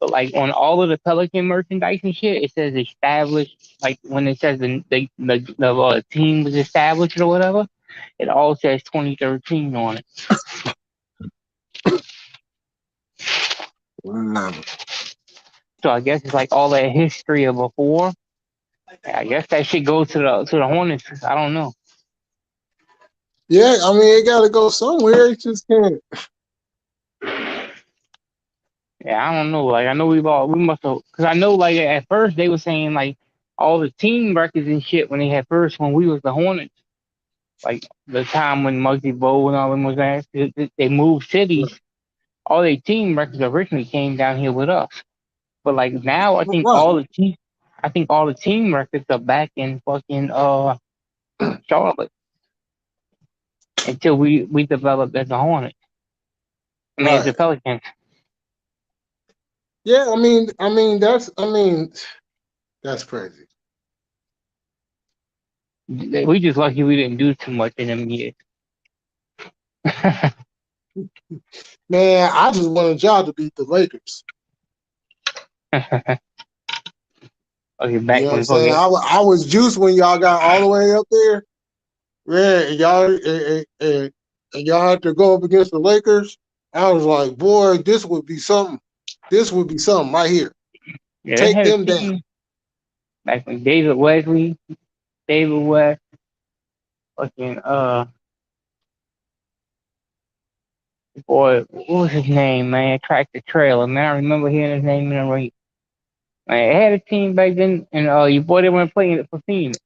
But like on all of the Pelican merchandise and shit, it says established. Like when it says the team was established or whatever, it all says 2013 on it. Wow. So I guess it's like all that history of before. I guess that shit goes to the Hornets. I don't know. Yeah, I mean, it got to go somewhere. It just can't. Yeah, I don't know. Like I know we must have, because I know like at first they were saying like all the team records and shit when when we was the Hornets. Like the time when Muggsy Bogues and all them was there, they moved cities. All their team records originally came down here with us. But like now, Right. I think all the team records are back in fucking Charlotte until we developed as a Hornet. I mean, as a Right. Pelicans. Yeah, that's crazy. We just lucky we didn't do too much in them years. Man, I just wanted y'all to beat the Lakers. Okay, You back know what I'm when saying? fucking I was juiced when y'all got all the way up there. Yeah, and y'all had to go up against the Lakers. I was like, boy, this would be something. This would be something right here. yeah, they Take had a them down. team back when David Wesley, David West, fucking boy, what was his name, man? Tractor Trailer, man. I remember hearing his name in the ring. Man, they had a team back then, and your boy they went playing it for Phoenix.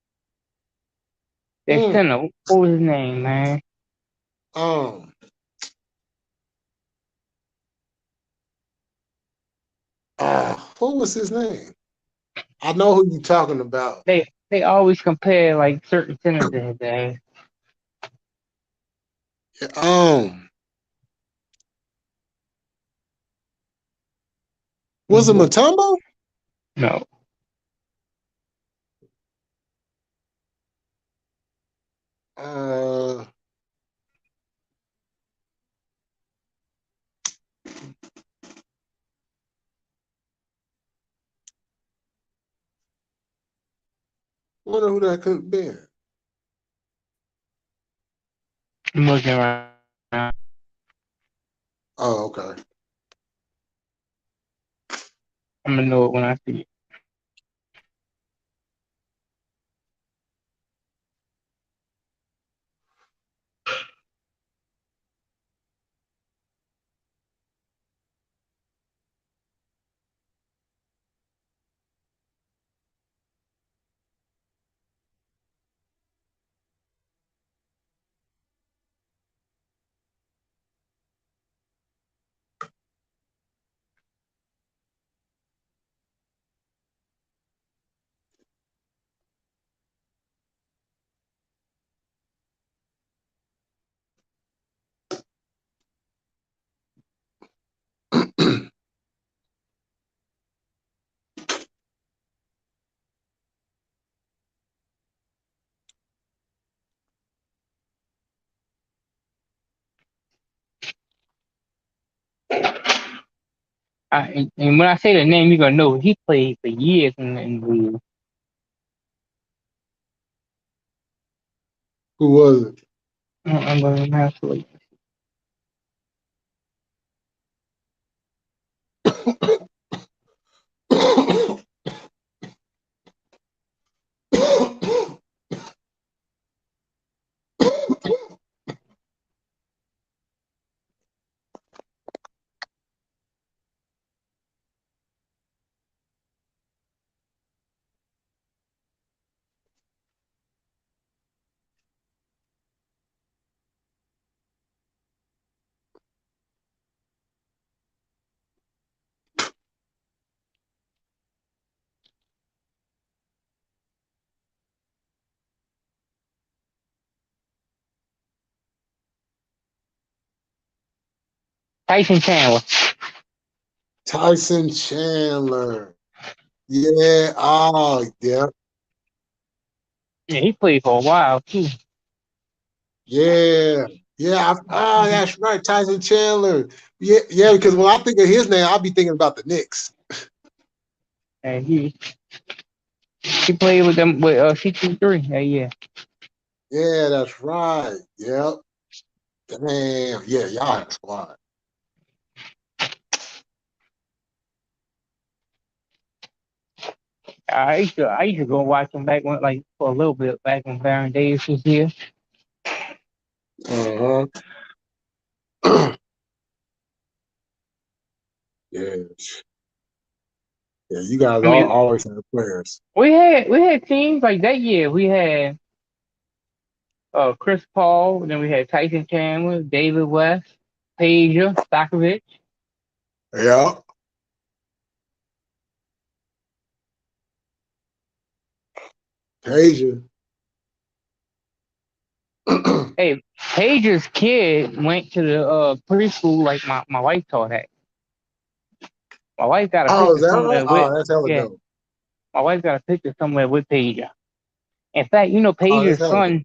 Their Mm, center, what was his name, man? um, what was his name? I know who you're talking about. They always compare like certain centers to his ass. Was it Mutombo? No. Uh, wonder who that could have been. I'm looking around. Oh, okay. I'm gonna know it when I see it. And when I say the name, you're gonna know he played for years in the league. Who was it? I'm gonna have to wait. Tyson Chandler. Tyson Chandler. Yeah. Oh, yeah. Yeah, he played for a while too. Yeah. Yeah. That's right. Tyson Chandler. Yeah. Yeah. Because when I think of his name, I'll be thinking about the Knicks. And he played with them with CP3. Yeah. Yeah, that's right. Yep. Damn. Yeah, y'all had a squad. I used to go watch him back when for a little bit back when Baron Davis was here. Uh-huh. Yeah. Yeah, you guys I mean, always have players. we had teams like that year. We had Chris Paul, then we had Tyson Chandler, David West, Peja, Stokovich. Yeah. Asia. Hey, Peja's kid went to the preschool like my wife taught at. My wife got a Oh, is picture that right? somewhere with Oh, that's hella yeah. dope. My wife got a picture somewhere with Peja. In fact, Oh, that's hella dope.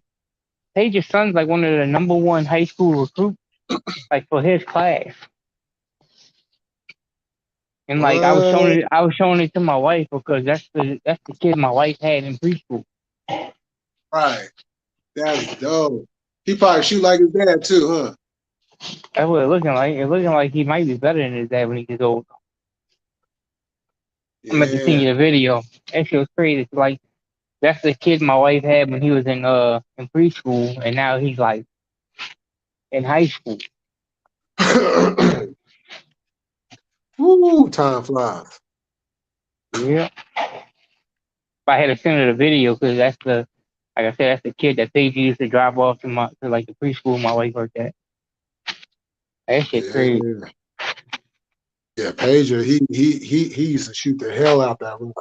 Page's son's like one of the number one high school recruits, like for his class. And like What? I was showing it to my wife because that's the kid my wife had in preschool. Right. That's dope. He probably shoot like his dad too, huh? That's what it's looking like. It's looking like he might be better than his dad when he gets old. I'm about to send Yeah. you the video. That shit was crazy. It's like that's the kid my wife had when he was in preschool, and now he's like in high school. Woo, time flies. Yeah. I had to send her the video because that's the, like I said, that's the kid that Paige used to drive off to like the preschool my wife worked at. That shit crazy. Yeah. Yeah, Pager, he used to shoot the hell out that room.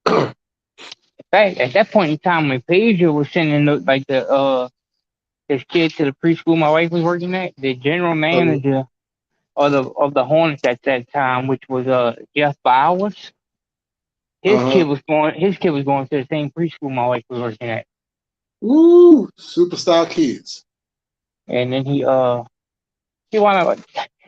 In fact, at that point in time when Pager was sending his kid to the preschool my wife was working at, the general manager of the Hornets at that time, which was Jeff Bowers, his kid was going to the same preschool my wife was working at. Woo, superstar kids. And then he wound up,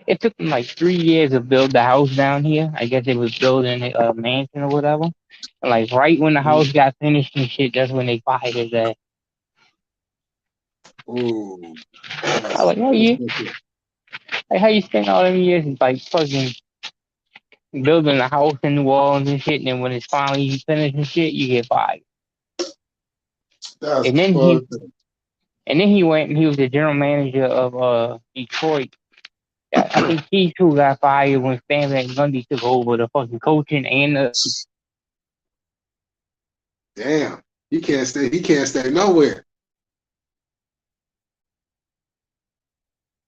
it took him like 3 years to build the house down here. I guess they was building a mansion or whatever. And like right when the house got finished and shit, that's when they fired his ass. Ooh. I like, how you spend all them years like fucking building a house and the walls and shit, and then when it's finally finished and shit, you get fired. That's And then fucked. he went and he was the general manager of Detroit. I think he too got fired when Stan Van Gundy took over the fucking coaching and the. Damn, he can't stay. He can't stay nowhere.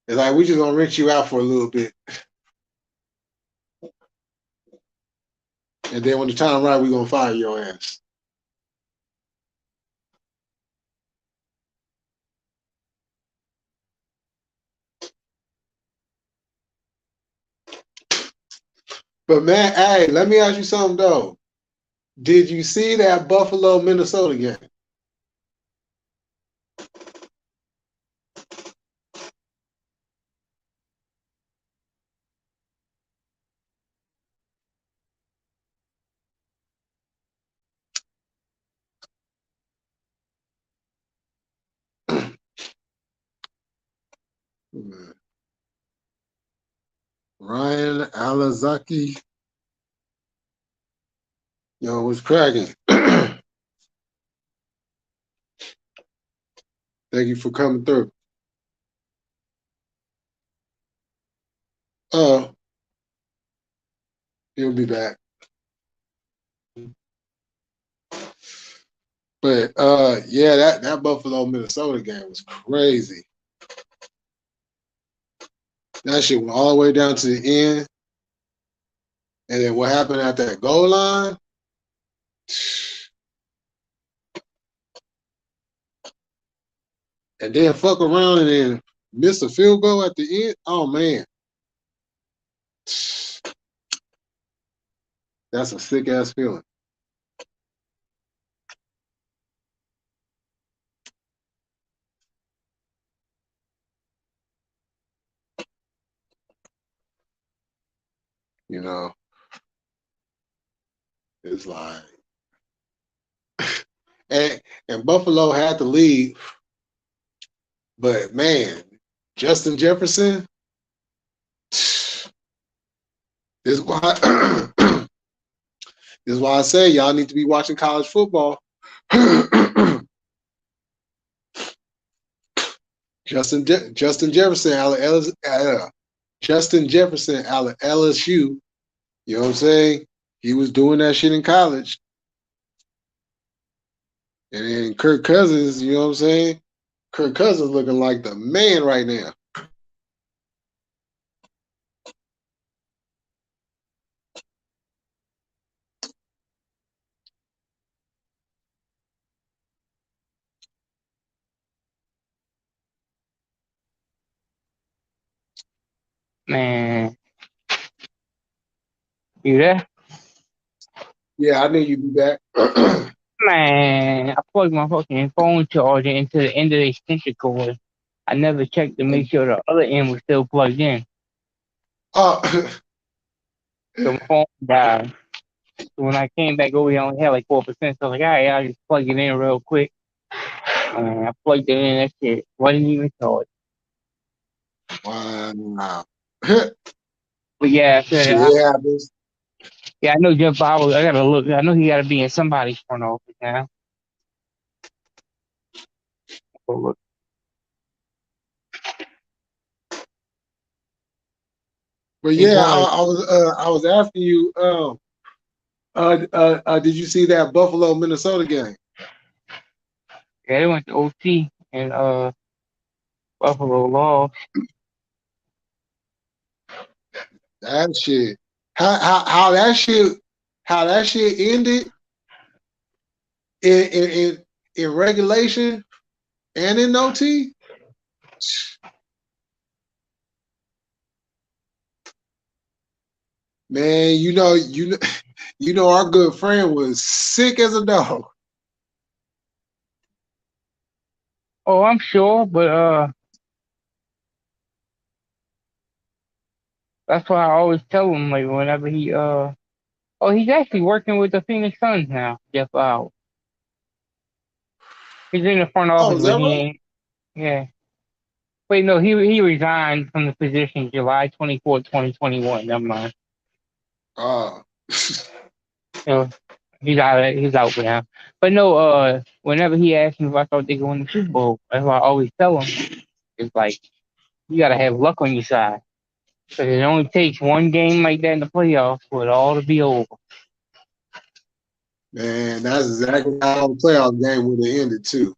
It's like we just gonna rent you out for a little bit, and then when the time right, we gonna fire your ass. But man, hey, let me ask you something though. Did you see that Buffalo Minnesota game? Ryan Alazaki. Yo, what's cracking? Thank you for coming through. He'll be back. But yeah, that Buffalo Minnesota game was crazy. That shit went all the way down to the end. And then what happened at that goal line? And then fuck around and then miss a field goal at the end. Oh man. That's a sick ass feeling. You know, it's like, and Buffalo had to leave, but man, Justin Jefferson, this is why this is why I say y'all need to be watching college football. Justin Jefferson out of Justin Jefferson out of LSU. You know what I'm saying? He was doing that shit in college. And then Kirk Cousins, you know what I'm saying? Kirk Cousins looking like the man right now. Man, you there? Yeah, I knew you'd be back. Man, I plugged my fucking phone charger into the end of the extension cord. I never checked to make sure the other end was still plugged in. Oh, So my phone died. So when I came back over here, I only had like 4%. So I was like, all right, I'll just plug it in real quick. I plugged it in, that shit wasn't even charged. wow. But yeah, I said, Shit happens. yeah, I know Jeff Bauer. I gotta look. I know he gotta be in somebody's front office now. So look. But yeah, I was asking you, did you see that Buffalo Minnesota game? Yeah, they went to OT and Buffalo lost. That shit. How that shit ended in regulation and in OT. Man, you know, our good friend was sick as a dog. Oh, I'm sure, but that's why I always tell him like whenever he he's actually working with the Phoenix Suns now, Jeff Bauer. He's in the front Oh, office, is but that he right? ain't. Yeah, Wait, no, he resigned from the position July 24th, 2021. Never mind. Ah. You know, he's out for now. But no, whenever he asked me if I thought they could win the Super Bowl, that's what I always tell him. It's like you gotta have luck on your side. Because it only takes one game like that in the playoffs for it all to be over. Man, that's exactly how the playoff game would have ended too.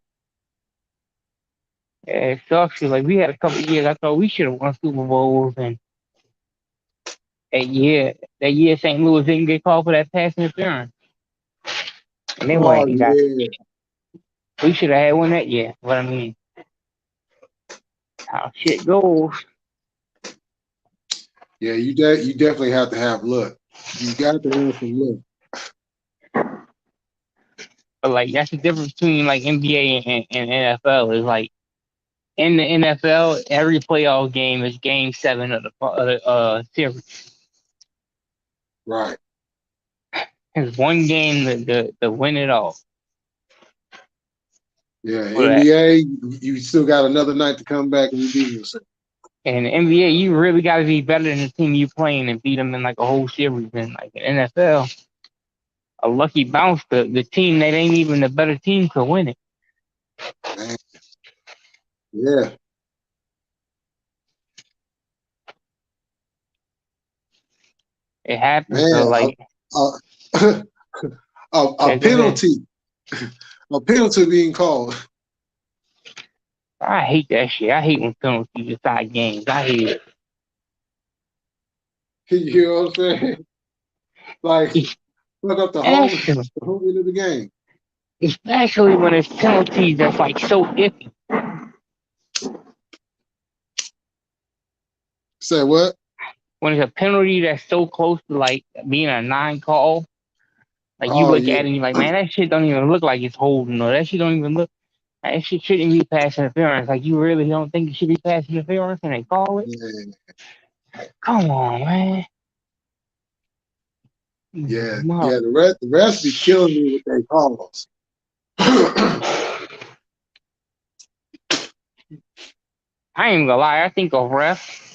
Yeah, it sucks. Like we had a couple years, I thought we should have won Super Bowls, and that year St. Louis didn't get called for that pass interference, and they Oh went and got. yeah. We should have had one that year. But I mean, how shit goes. Yeah, you definitely have to have luck. You got to have some luck. But like that's the difference between like NBA and NFL. Is like in the NFL, every playoff game is Game 7 of the series. Right. It's one game to win it all. Yeah, For that. NBA, you still got another night to come back and redeem yourself. And the NBA, you really got to be better than the team you playing and beat them in like a whole series. And like the NFL, a lucky bounce, the team that ain't even the better team could win it. Man. Yeah. It happens. So Man, like, a, a penalty. A penalty being called. I hate that shit. I hate when penalties decide games. I hate it. You know what I'm saying? Like, fuck up the whole end of the game. Especially when it's penalties that's like so iffy. Say what? When it's a penalty that's so close to like being a non-call, like you Oh look yeah. at it and you're like, man, that shit don't even look like it's holding, or that shit don't even look. That shit shouldn't be pass interference. Like you really don't think it should be pass interference, and they call it. Yeah. Come on, man. Yeah. No. Yeah. The rest be killing me with their calls. I ain't gonna lie. I think a ref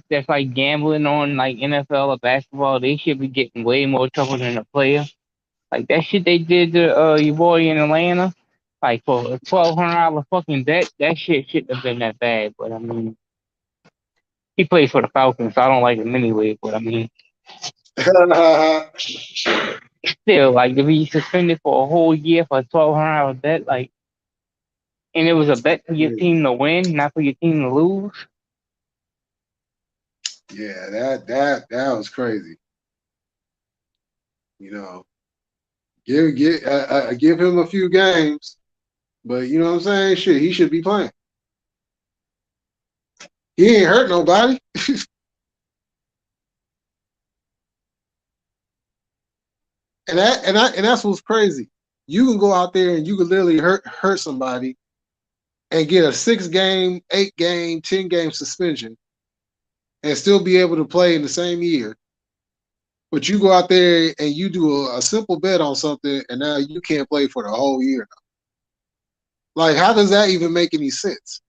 that's like gambling on like NFL or basketball, they should be getting way more trouble than a player. Like that shit they did to your boy in Atlanta, like for a $1,200 fucking bet, that shit shouldn't have been that bad. But I mean, he plays for the Falcons, so I don't like him anyway. But I mean, still, like to be suspended for a whole year for a $1,200 bet, like, and it was a bet for your team to win, not for your team to lose. Yeah, that was crazy. You know, give him a few games, but you know what I'm saying? Shit, he should be playing. He ain't hurt nobody. And that's what's crazy. You can go out there and you can literally hurt somebody and get a 6-game, 8-game, 10-game suspension and still be able to play in the same year. But you go out there and you do a simple bet on something and now you can't play for the whole year. Like, how does that even make any sense?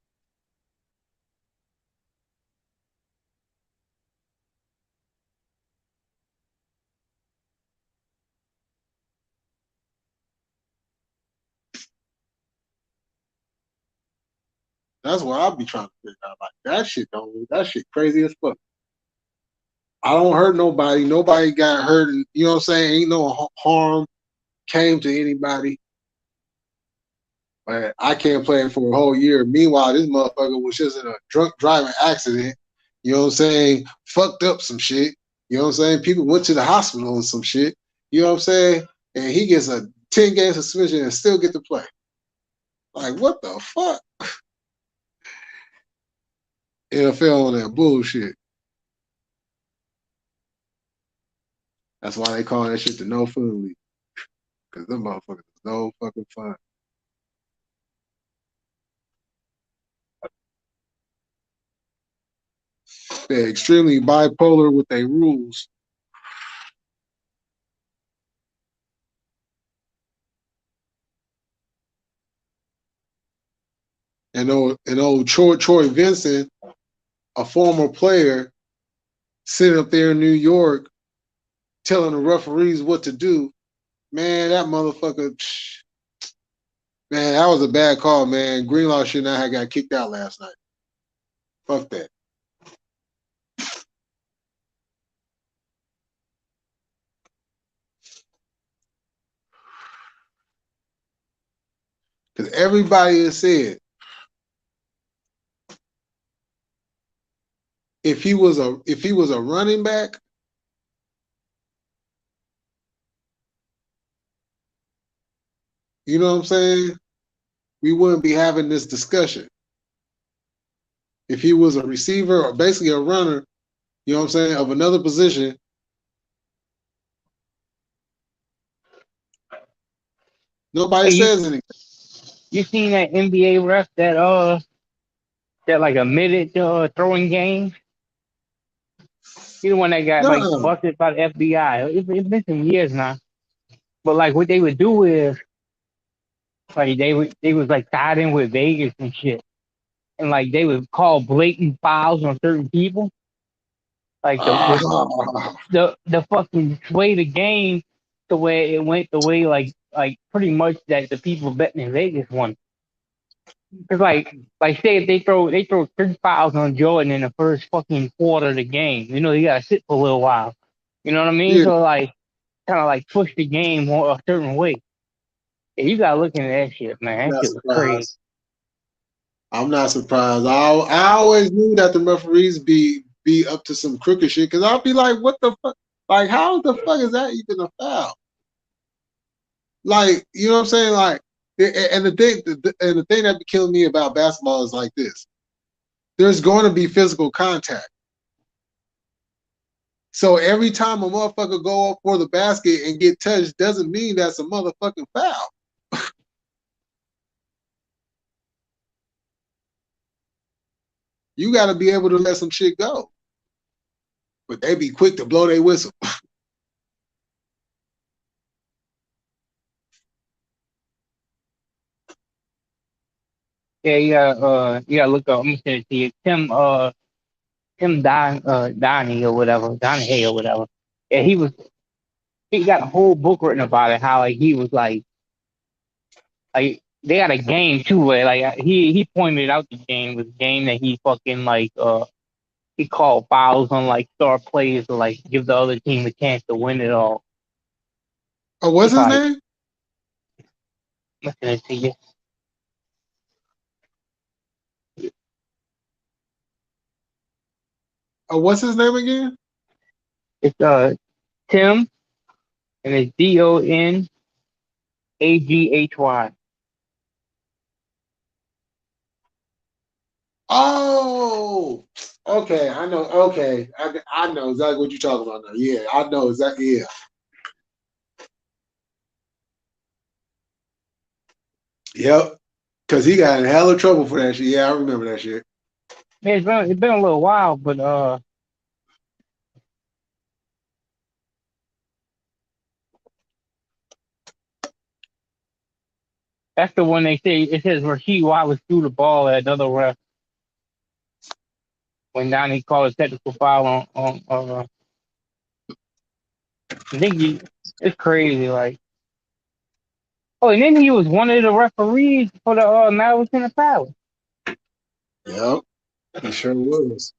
That's what I'll be trying to figure out. Like, that shit crazy as fuck. I don't hurt nobody. Nobody got hurt. You know what I'm saying? Ain't no harm came to anybody. But I can't play for a whole year. Meanwhile, this motherfucker was just in a drunk driving accident. You know what I'm saying? Fucked up some shit. You know what I'm saying? People went to the hospital and some shit. You know what I'm saying? And he gets a 10-game suspension and still get to play. Like, what the fuck? NFL on that bullshit. That's why they call that shit the no fun league. Because them motherfuckers is no fucking fun. They're extremely bipolar with their rules. and old Troy Vincent, a former player, sitting up there in New York, telling the referees what to do. Man, that motherfucker. Man, that was a bad call, man. Greenlaw should not have got kicked out last night. Fuck that. Because everybody has said if he was a running back, you know what I'm saying? We wouldn't be having this discussion. If he was a receiver or basically a runner, you know what I'm saying, of another position, nobody says anything. You seen that NBA ref that like admitted throwing games? He's the one that got like No. busted by the FBI. It's been some years now. But like what they would do is like they was like tied in with Vegas and shit. And like they would call blatant fouls on certain people. Like the fucking sway the game the way it went, the way like pretty much that the people betting in Vegas won. Cause like say if they throw 3 fouls on Jordan in the first fucking quarter of the game, you know, you gotta sit for a little while. You know what I mean? Yeah. So like kind of like push the game a certain way. Yeah, you gotta look into that shit, man. That shit was crazy. I'm not surprised. I always knew that the referees be up to some crooked shit because I'll be like, what the fuck? Like, how the fuck is that even a foul? Like, you know what I'm saying? Like, and the thing that be killing me about basketball is like this: there's going to be physical contact. So every time a motherfucker go up for the basket and get touched doesn't mean that's a motherfucking foul. You got to be able to let some shit go. But they be quick to blow their whistle. Yeah, you gotta look up. I'm gonna send it to you. Tim Donnie or whatever, Donahue or whatever. Yeah, he got a whole book written about it. How like he was like they got a game too where like he pointed out the game was a game that he fucking like he called fouls on like star players to like give the other team a chance to win it all. Oh, what's his name? Listen to you. Oh, what's his name again? It's Tim, and it's DonAghy. Oh, okay. I know. Okay, I know exactly what you're talking about now. Yeah, I know exactly. Yeah. Yep. Because he got in hell of trouble for that shit. Yeah, I remember that shit. Yeah, it's been a little while, but that's the one they say. It says Rasheed Wallace threw the ball at another ref when Donnie called a technical foul on I think it's crazy. Like, oh, and then he was one of the referees for the Mavericks in the foul. Yep, he sure was.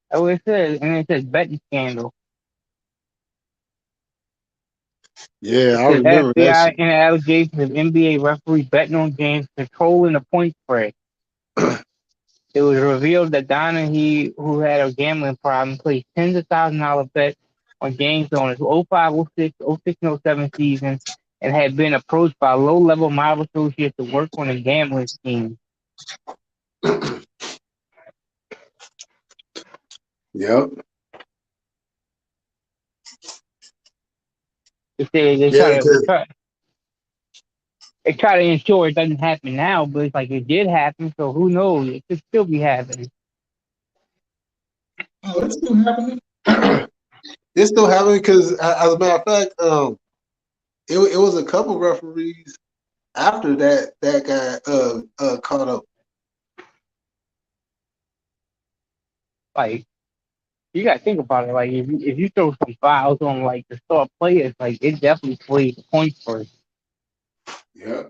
That's what it says, and it says betting scandal. Yeah, I remember that FBI shit. in allegations of NBA referee betting on games, controlling the point spread. It was revealed that Donahue, who had a gambling problem, placed tens of $1,000 bets on games on his 05, 06, 06, and 07 season and had been approached by low-level mob associates to work on a gambling scheme. Yep. They try to ensure it doesn't happen now, but it's like it did happen, so who knows? It could still be happening. Oh, it's still happening. It's still happening because, as a matter of fact, it was a couple referees after that got caught up. Like you gotta think about it. Like if you throw some fouls on like the star players, like it definitely plays the points first. Yeah.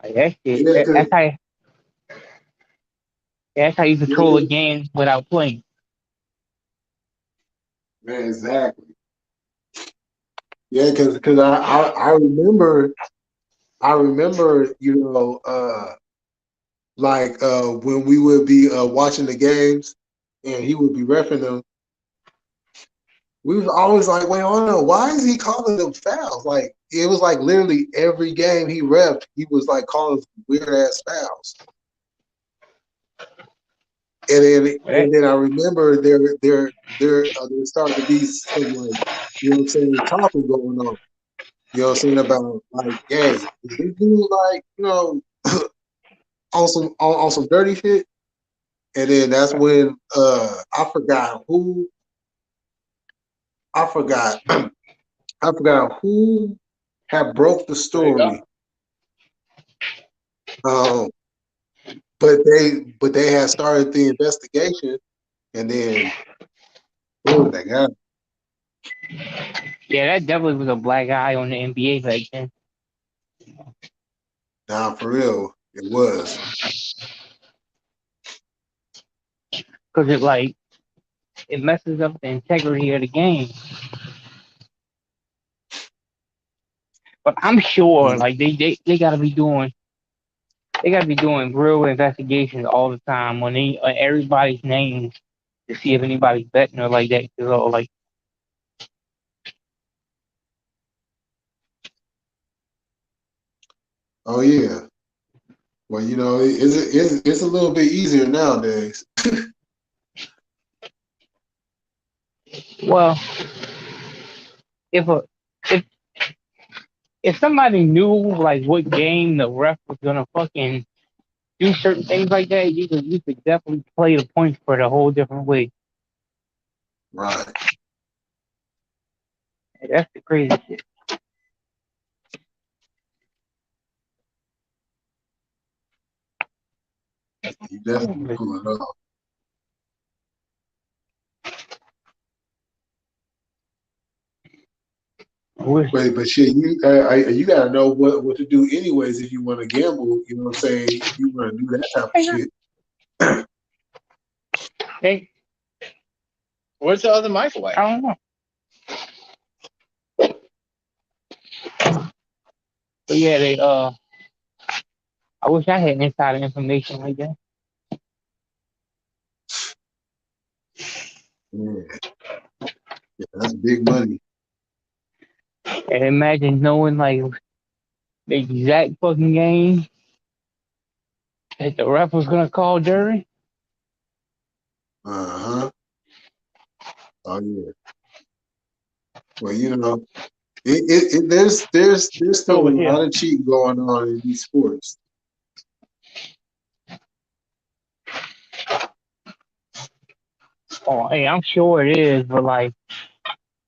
Like that shit. Yeah, cause That's how you control a game without playing. man, exactly. Yeah, because I remember, like when we would be watching the games and he would be reffing them, we was always like, wait, hold on, why is he calling them fouls? Like it was like literally every game he reffed, he was like calling weird ass fouls. And then I remember there started to be some like, talking going on. You know what I'm saying, about like, hey, is this dude like, on some dirty shit? And then that's when I forgot who I forgot I forgot who had broke the story. But they had started the investigation, and then who they got? Yeah, that definitely was a black eye on the NBA back then. Nah, for real, it was. Because it messes up the integrity of the game. But I'm sure like they gotta be doing real investigations all the time when they everybody's names to see if anybody's betting or like that. So like Oh yeah. Well, it's a little bit easier nowadays. well if a if if somebody knew like what game the ref was gonna fucking do certain things like that, you could definitely play the points for the whole different way. Right. That's the crazy shit. You definitely pull it off. But shit, you gotta know what to do anyways if you want to gamble. You know what I'm saying? If you want to do that type of shit. Hey, Where's the other microwave? I don't know. But yeah, I wish I had insider information like that. Yeah, that's big money. And imagine knowing like the exact fucking game that the ref was gonna call during. Uh-huh. Oh yeah. Well, there's still a Over lot here. of cheating going on in these sports. Oh, hey, I'm sure it is, but like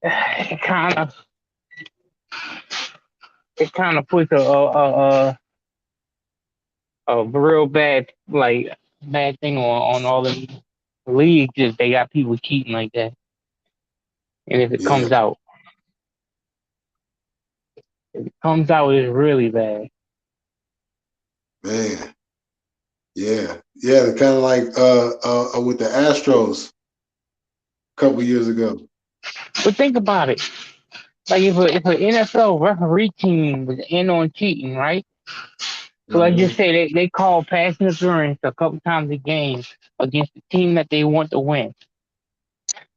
it kind of puts a real bad thing on all the leagues if they got people cheating like that. And if it Yeah, comes out, it's really bad. man. Yeah. Kind of like with the Astros a couple years ago. But think about it. Like if an NFL referee team was in on cheating, right? So let's just say they call pass interference a couple times a game against the team that they want to win.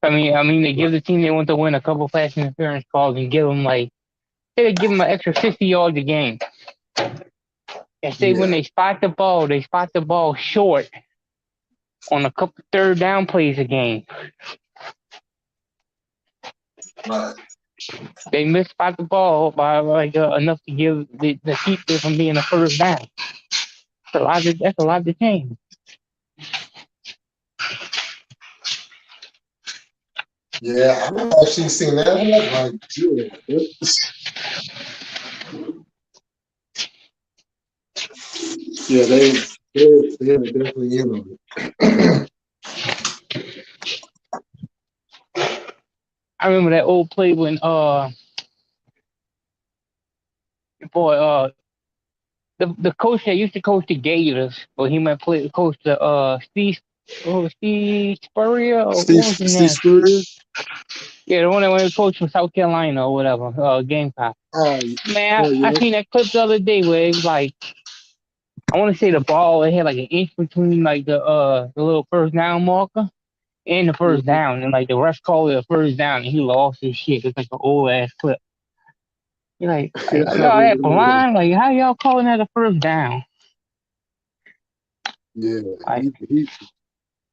I mean, they give the team they want to win a couple pass interference calls and give them say they give them an extra 50 yards a game. And say when they spot the ball short on a couple third down plays a game. Right. They misspot the ball by enough to give the keep it from being a first down. That's a lot to change. Yeah, I've actually seen that. Like, yeah. Yeah, they're definitely in on it. I remember that old play when boy the coach that used to coach the Gators, but he might play coach the Steve Spurrier or what was his Steve name? Spurrier. Yeah, the one that went to coach from South Carolina or whatever, Gamecock. Oh, Man, oh I yeah. seen that clip the other day where it was like I want to say the ball it had like an inch between like the little first down marker and the first Mhm. down, and like the refs called it a first down, and he lost his shit. It's like an old ass clip. You're Yeah, like I y'all that remember that. blind? Like how y'all calling that a first down? Yeah, Like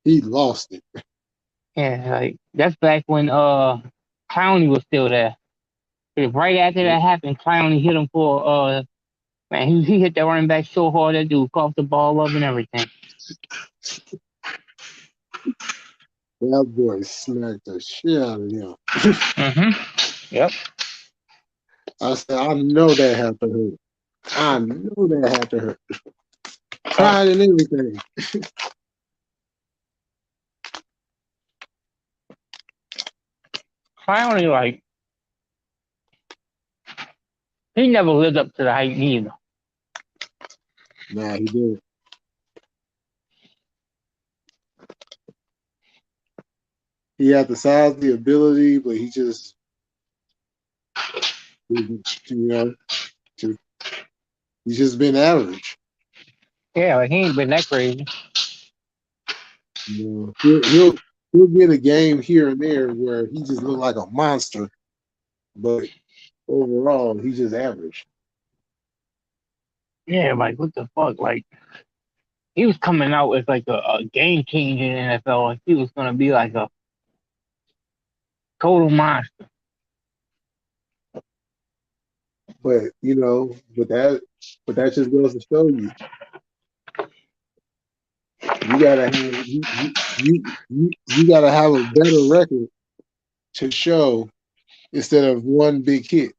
he lost it. yeah, like that's back when Clowney was still there. And right after that happened, Clowney hit him for man, he hit that running back so hard that dude coughed the ball up and everything. That boy smacked the shit out of him. Yep. I said, I know that had to hurt. I know that had to hurt. Pride and everything. Clowney like he never lived up to the hype either. Nah, he did. He had the size, the ability, but he just, you know, just, he's just been average. Yeah, like he ain't been that crazy. You know, he'll get a game here and there where he just look like a monster, but overall he's just average. Yeah, like what the fuck? Like he was coming out as like a game changer in the NFL. Like he was gonna be like a total monster. But you know, but that just goes to show you, you gotta have you gotta have a better record to show instead of one big hit.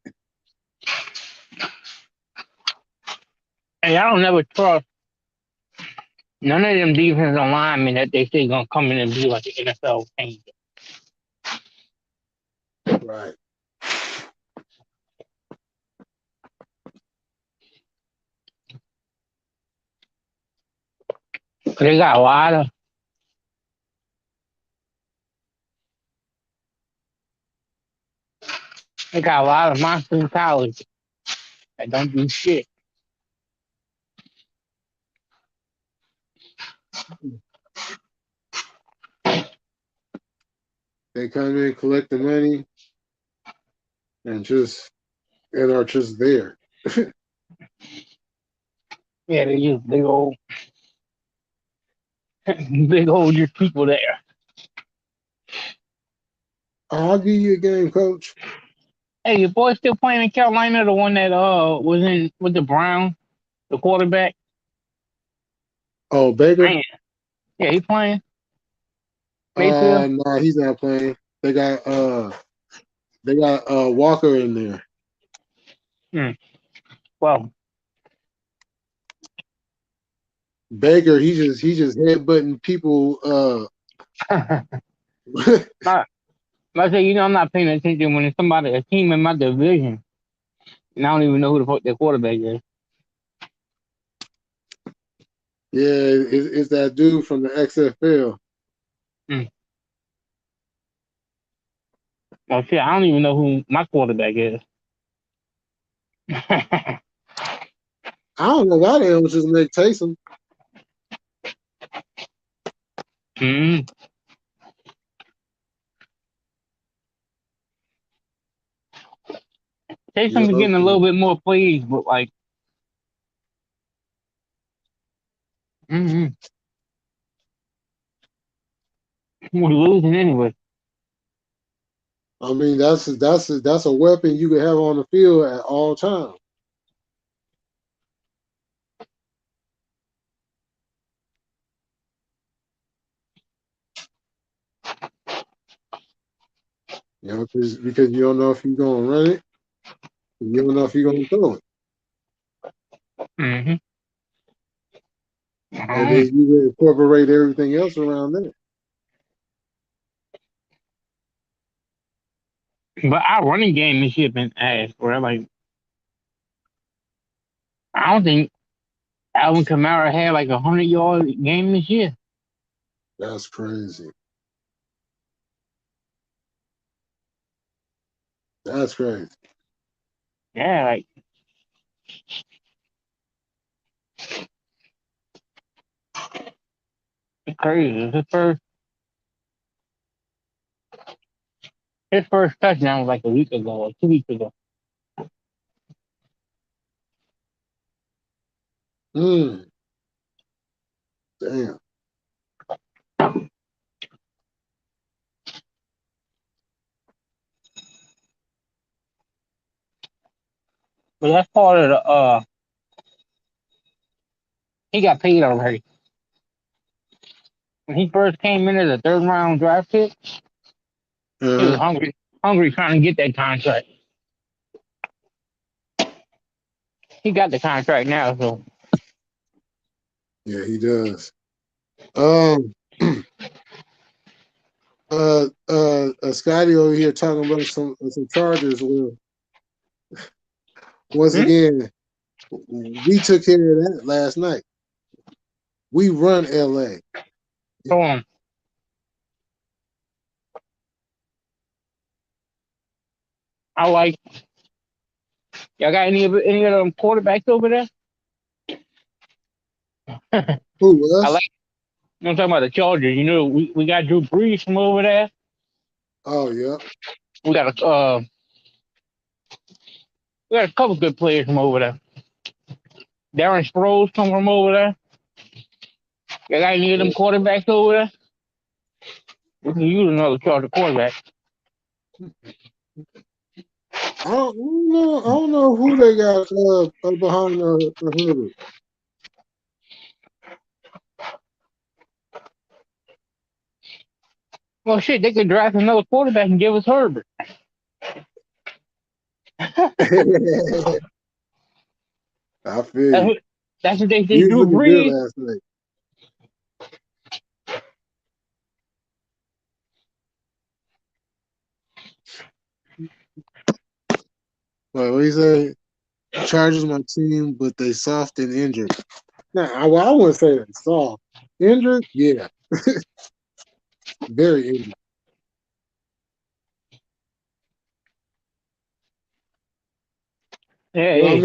Hey, I don't never trust none of them defensive linemen that they say gonna come in and be like an NFL changer. Right. They got a lot of they got a lot of monsters in college that don't do shit. They come in, collect the money, and are just there. Yeah, they just big old big old just people there. I'll give you a game, coach. Hey, your boy still playing in Carolina, the one that was in with the Browns, the quarterback. Oh, Baker? Man, yeah, he playing Mayfield. No, he's not playing. They got Walker in there. Hmm. Well, Baker, he just headbutting people. I say, I'm not paying attention when it's somebody, a team in my division, and I don't even know who the fuck their quarterback is. Yeah, it's that dude from the XFL. Hmm. Oh shit, I don't even know who my quarterback is. I don't know why they don't just make Taysom. Hmm. You Taysom be know, getting a little bit more plays, but like, mm-hmm. We're losing anyway. I mean that's a weapon you can have on the field at all times. You know, because you don't know if you're gonna run it, and you don't know if you're gonna throw it. Mm-hmm. And then you incorporate everything else around that. But our running game this year been ass, bro. Like, I don't think Alvin Kamara had like 100-yard game this year. That's crazy. That's crazy. Yeah, like it's crazy. It's his first touchdown was like a week ago or 2 weeks ago. Damn. But that's part of the he got paid already. When he first came in as a third round draft pick, he was hungry trying to get that contract. He got the contract now, so Yeah, he does. Scotty over here talking about some Chargers. Well, once again, we took care of that last night. We run LA. go on. I like. Y'all got any of them quarterbacks over there? Who, us? I like. You know, I'm talking about the Chargers. You know, we got Drew Brees from over there. Oh, yeah. We got a couple good players from over there. Darren Sproles come from over there. You got any of them quarterbacks over there? We can use another Charger quarterback. I don't know who they got behind Herbert. Well, shit, they could draft another quarterback and give us Herbert. I feel you. That's what they He did. was Drew looking good Brees. last night. Well, what he say? Chargers my team, but they soft and injured. Now, I wouldn't say that soft. Injured, yeah, very injured. Yeah, But I yeah.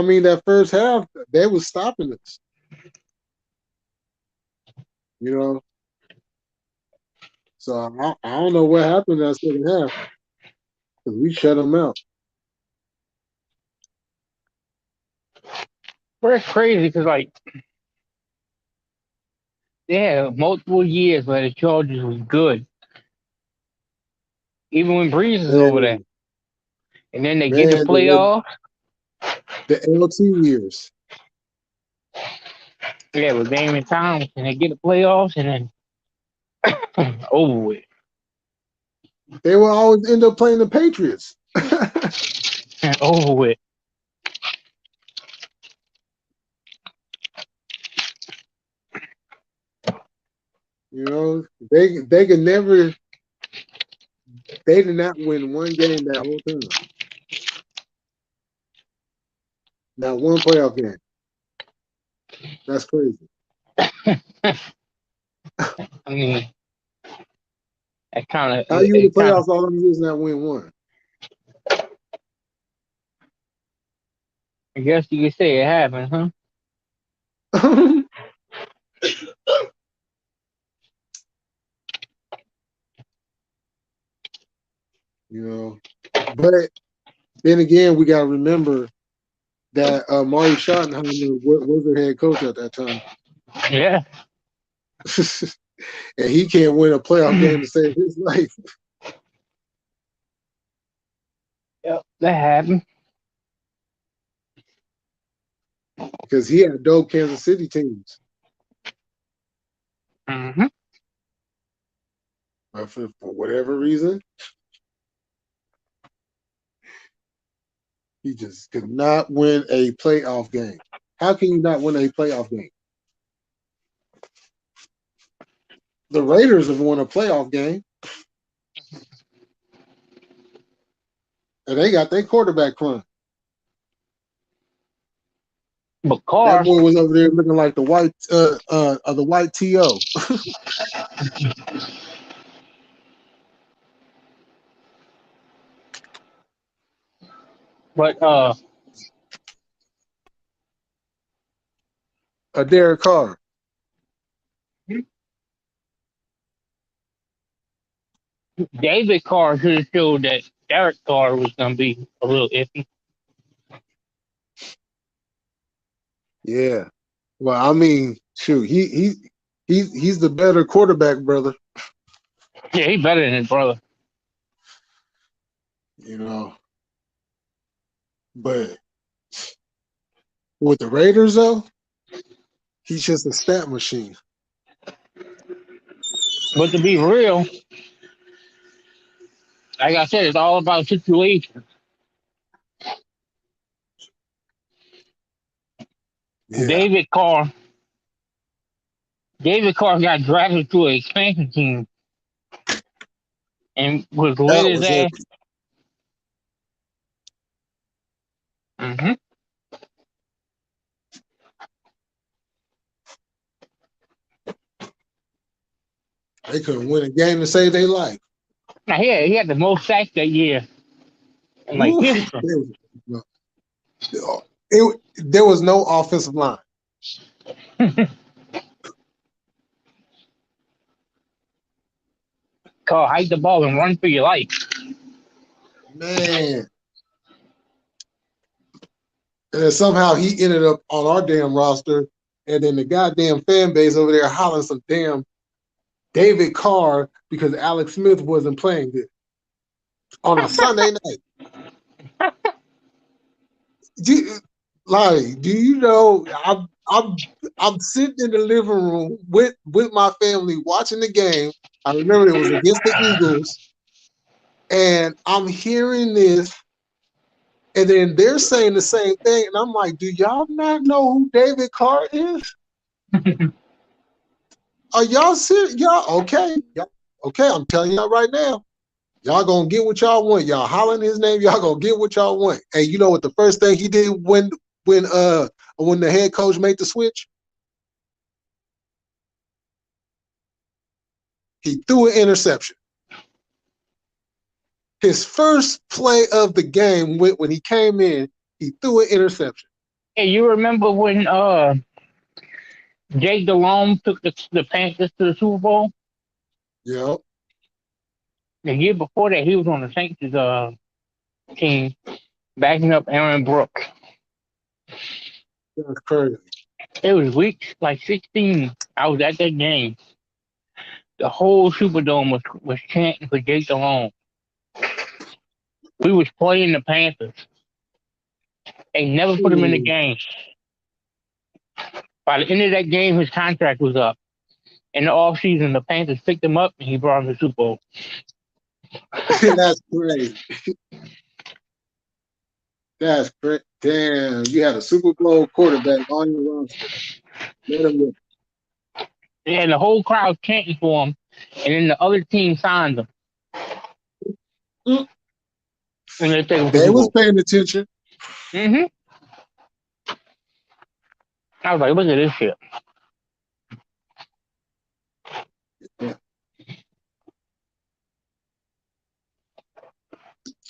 mean, that first half they was stopping us. You know, so I don't know what happened in that second half because we shut them out. But it's crazy because, like, they had multiple years where the Chargers was good, even when Brees is over there. And And then they get the man, playoffs. the LT years. Yeah, with Damian Thomas, and they get the playoffs, and then over with. They will always end up playing the Patriots. And over with. You know, they could never. They did not win one game that whole time. Not one playoff game. That's crazy. I mean, that kind of How you in the playoffs all them years not win one? I guess you could say it happened, huh? You know, but then again, we got to remember that Marty Schottenheimer was the head coach at that time. Yeah. And he can't win a playoff game to save his life. Yep, that happened. Because he had dope Kansas City teams. Mm-hmm. But for whatever reason, he just could not win a playoff game. How can you not win a playoff game? The Raiders have won a playoff game, and they got their quarterback playing. But That Carr, boy was over there looking like the white TO. but A Derek Carr. David Carr should have showed that Derek Carr was gonna be a little iffy. Yeah. Well, I mean, shoot, he's the better quarterback, brother. Yeah, he better than his brother. You know. But with the Raiders, though, he's just a stat machine. But to be real, like I said, it's all about situation. Yeah. David Carr got drafted to an expansion team and was lit That his was ass. ugly. Mm-hmm. They couldn't win a game to save their life. Now he had the most sacks that year in like Ooh, history. there was no offensive line. Carr, hide the ball and run for your life. Man. And then somehow he ended up on our damn roster, and then the goddamn fan base over there hollering some damn David Carr because Alex Smith wasn't playing good on a Sunday night. Do you know I'm sitting in the living room with my family watching the game. I remember it was against the Eagles, and I'm hearing this, and then they're saying the same thing, and I'm like, do y'all not know who David Carr is? Are y'all serious? Y'all okay? Okay, I'm telling y'all right now. Y'all gonna get what y'all want. Y'all hollering his name, y'all gonna get what y'all want. And you know what the first thing he did when the head coach made the switch? He threw an interception. His first play of the game when he came in, he threw an interception. Hey, you remember when Jake Delhomme took the Panthers to the Super Bowl? Yeah. The year before that, he was on the Saints' team, backing up Aaron Brooks. That's crazy. It was week like 16. I was at that game. The whole Superdome was chanting for Jake Delhomme. We was playing the Panthers. They never put him in the game. By the end of that game, his contract was up. In the offseason, the Panthers picked him up and he brought him to the Super Bowl. That's crazy. That's great. Damn, you had a Super Bowl quarterback on your roster. Let him go. Yeah, and the whole crowd chanting for him, and then the other team signed him. Mm. And they take him to They the was Bowl. paying attention. Mm-hmm. I was like, look at this shit.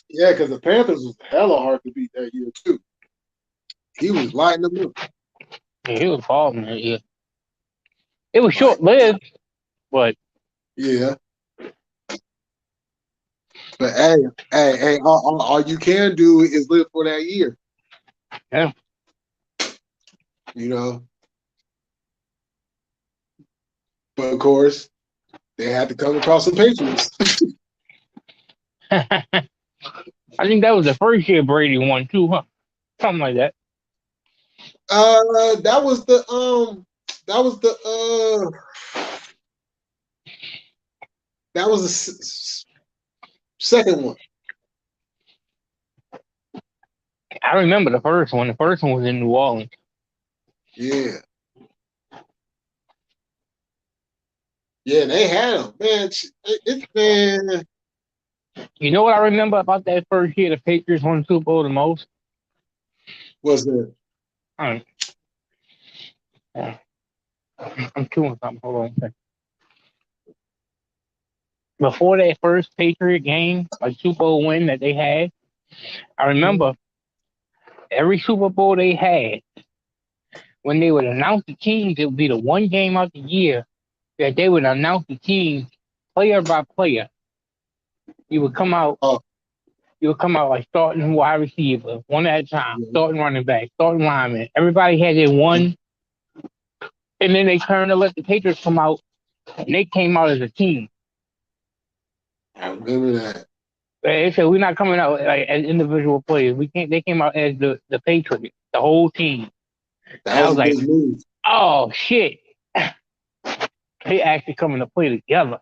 Yeah, because the Panthers was hella hard to beat that year too. He was lighting them up. Yeah, he was balling that year. It was short lived, but yeah. But hey, all you can do is live for that year. Yeah. You know. But of course, they had to come across some Patriots. I think that was the first year Brady won too, huh? Something like that. That was the second one. I remember the first one. The first one was in New Orleans. Yeah. Yeah, they had him. Man, man. You know what I remember about that first year the Patriots won the Super Bowl the most? Was that? I'm, I'm chewing something. Hold on a second. Before that first Patriot game, like Super Bowl win that they had, I remember every Super Bowl they had, when they would announce the teams, it would be the one game out the year that they would announce the team player by player. You would come out, Oh, like starting wide receiver, one at a time, yeah. starting running back, starting lineman. Everybody had their one, and then they turned to let the Patriots come out, and they came out as a team. I remember that. They said we're not coming out like as individual players. We can't. They came out as the Patriots, the whole team. That And I was was a like, big move. oh shit, they actually coming to play together,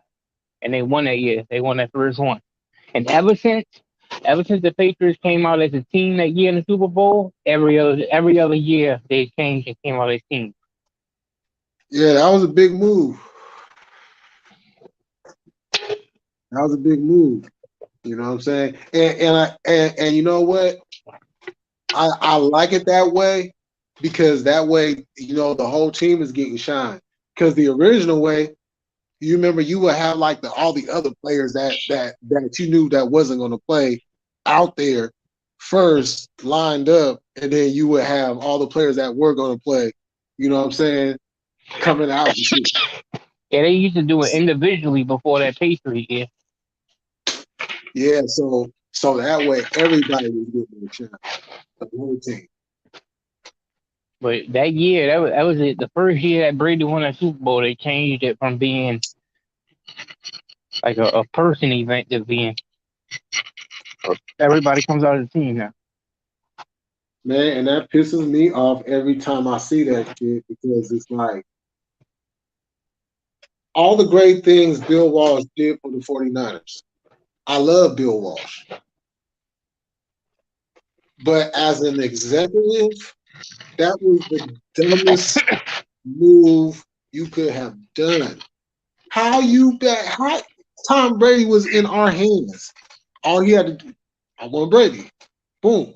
and they won that year. They won that first one, and ever since the Patriots came out as a team that year in the Super Bowl, every other year they changed and came out as team. Yeah, that was a big move. That was a big move. You know what I'm saying? And you know what? I like it that way because that way, the whole team is getting shine. Because the original way, you remember you would have like all the other players that you knew that wasn't going to play out there first lined up, and then you would have all the players that were going to play. You know what I'm saying? Coming out. Yeah, they used to do it individually before that Patriot year. Yeah, so that way everybody was getting a shot, the whole team. But that year, that was it. The first year that Brady won that Super Bowl, they changed it from being like a person event to being everybody comes out of the team now. Man, and that pisses me off every time I see that shit because it's like all the great things Bill Walsh did for the 49ers. I love Bill Walsh. But as an executive, that was the dumbest move you could have done. How Tom Brady was in our hands. All he had to do, I want Brady. Boom.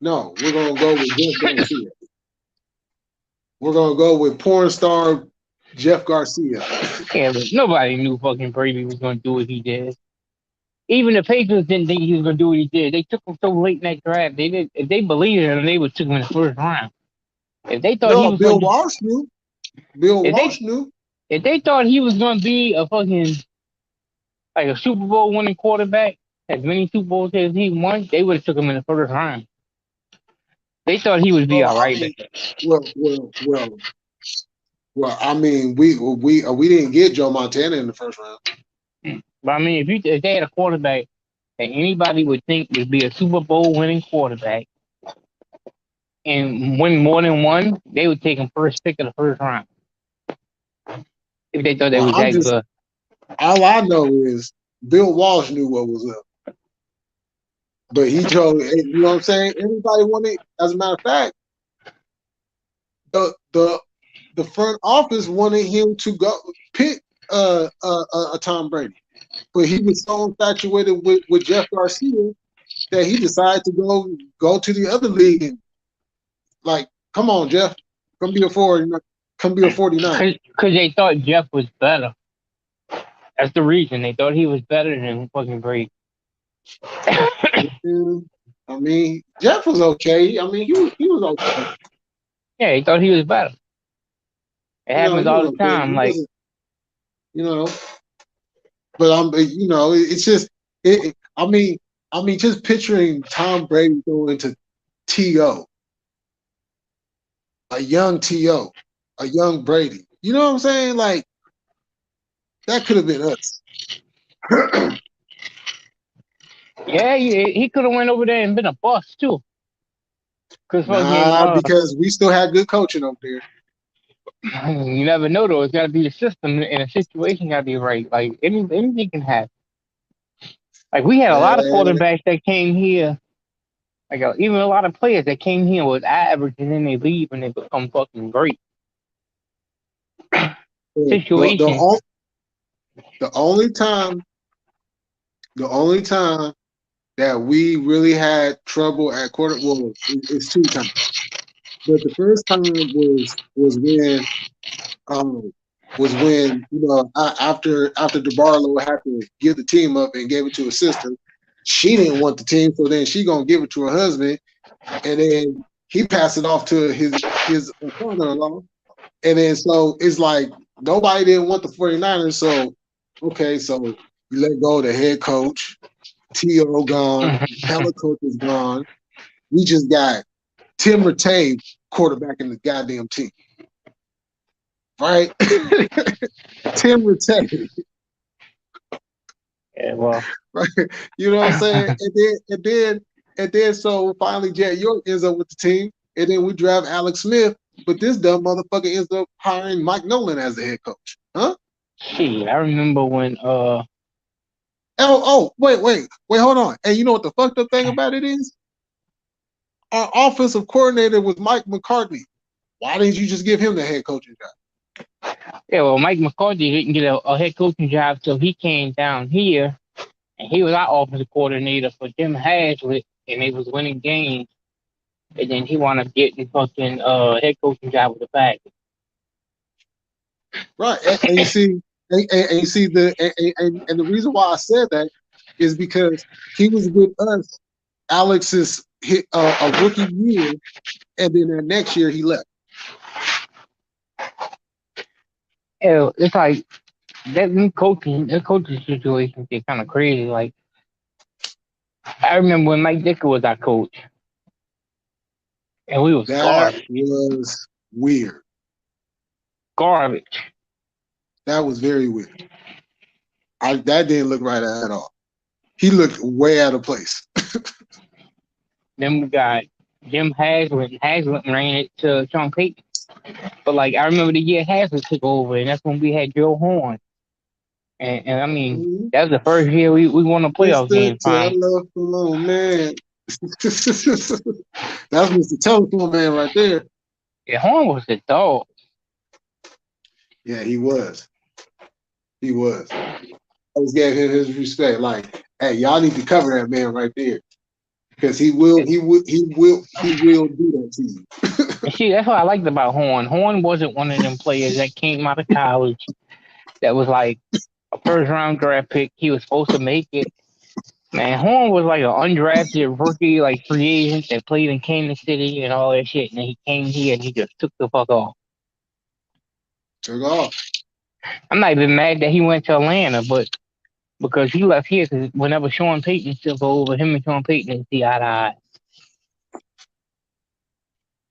No, we're gonna go with Jeff Garcia. We're gonna go with porn star Jeff Garcia. Yeah, but nobody knew fucking Brady was going to do what he did. Even the Patriots didn't think he was going to do what he did. They took him so late in that draft. They did. If they believed in him, they would took him in the first round. If they thought he No, was Bill going to, Walsh knew. Bill Walsh knew. if they thought he was going to be a fucking like a Super Bowl winning quarterback, as many Super Bowls as he won, they would have took him in the first round. They thought he would be all right. Well. I mean, we didn't get Joe Montana in the first round. But I mean, if they had a quarterback that anybody would think would be a Super Bowl winning quarterback and win more than one, they would take him first pick of the first round. If they thought they was that good. All I know is Bill Walsh knew what was up. But he told, you know what I'm saying? Everybody wanted, as a matter of fact, the front office wanted him to go pick a Tom Brady. But he was so infatuated with Jeff Garcia that he decided to go to the other league and like, come on, Jeff, come be a 49. Because they thought Jeff was better. That's the reason. They thought he was better than fucking Brady. I mean, Jeff was okay. I mean, he was okay. Yeah, he thought he was better. It happens all the time. Like, but it's just I mean, just picturing Tom Brady going to T.O., a young T.O., a young Brady. You know what I'm saying? Like, that could have been us. Yeah, he could have went over there and been a bust too. Because we still had good coaching over there. You never know though. It's got to be the system and the situation got to be right. Like anything can happen. Like we had a lot of quarterbacks that came here. Like even a lot of players that came here with average and then they leave and they become fucking great. The, Situation. the only time that we really had trouble at quarter, well, it's two times. But the first time was when after DeBarlo had to give the team up and gave it to her sister. She didn't want the team, so then she gonna give it to her husband, and then he passed it off to his father-in-law, and then so it's like nobody didn't want the 49ers. So okay, so you let go of the head coach, T.O. gone, hella coach is gone. We just got Tim Rattay quarterback in the goddamn team. Right? Tim Rattay. Yeah, well. Right? You know what I'm saying? And then so finally Jed York ends up with the team, and then we draft Alex Smith, but this dumb motherfucker ends up hiring Mike Nolan as the head coach. Huh? Shit, I remember when wait, hold on. And you know what the fucked up thing about it is? Our offensive coordinator was Mike McCarthy. Why didn't you just give him the head coaching job? Yeah, well, Mike McCarthy didn't get a head coaching job till he came down here, and he was our offensive coordinator for Jim Haslett, and they was winning games, and then he wound up getting fucking head coaching job with the Packers. Right, and you see, and you see and the reason why I said that is because he was with us, Alex's a rookie year, and then the next year he left. Yeah, it's like that coaching situations get kind of crazy. Like I remember when Mike Dicker was our coach, and we was garbage. Was weird. Garbage. That was very weird. That didn't look right at all. He looked way out of place. Then we got Jim Haslett. Haslett ran it to Sean Payton. But like I remember the year Haslett took over, and that's when we had Joe Horn. And I mean, that was the first year we won a playoff game. Telephone man. That was the telephone man right there. Yeah, Horn was the dog. Yeah, he was. He was. I just gave him his respect. Like, hey, y'all need to cover that man right there, because he will do that to you. See, that's what I liked about Horn. Horn wasn't one of them players that came out of college that was like a first round draft pick. He was supposed to make it. Man, Horn was like an undrafted rookie, like free agent that played in Kansas City and all that shit. And then he came here and he just took the fuck off. Took off. I'm not even mad that he went to Atlanta, but because he left here, because whenever Sean Payton took over, him and Sean Payton see eye to eye.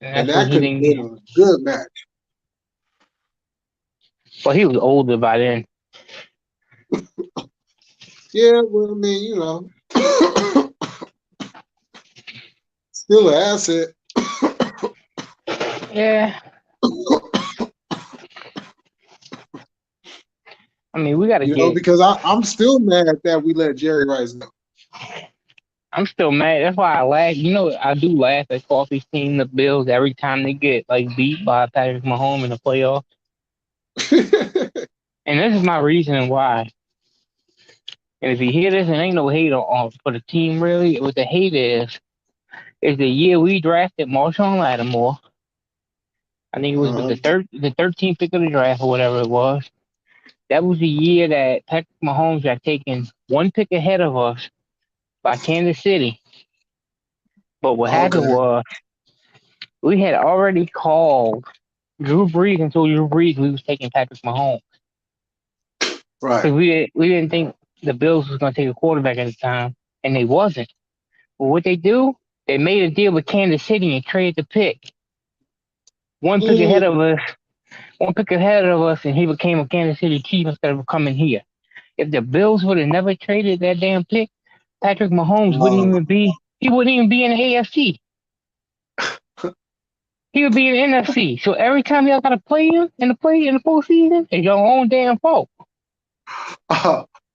And that could have been a good match. Well, he was older by then. Yeah, well, I mean, you know, still an asset. Yeah. I mean, we got to get... because I'm still mad that we let Jerry Rice go. I'm still mad. That's why I laugh. You know, I do laugh at Coffee's team, the Bills, every time they get like beat by Patrick Mahomes in the playoffs. And this is my reasoning why. And if you hear this, and ain't no hate on for the team really, what the hate is the year we drafted Marshawn Lattimore. I think it was the 13th pick of the draft or whatever it was. That was the year that Patrick Mahomes got taken one pick ahead of us by Kansas City. But what happened was we had already called Drew Brees and told Drew Brees we was taking Patrick Mahomes. Right. Because we didn't think the Bills was going to take a quarterback at the time, and they wasn't. But what they do, they made a deal with Kansas City and traded the pick. One pick ahead of us, and he became a Kansas City Chief instead of coming here. If the Bills would have never traded that damn pick, Patrick Mahomes wouldn't even be in the AFC. He would be in the NFC. So every time y'all got to play him in the postseason, it's your own damn fault.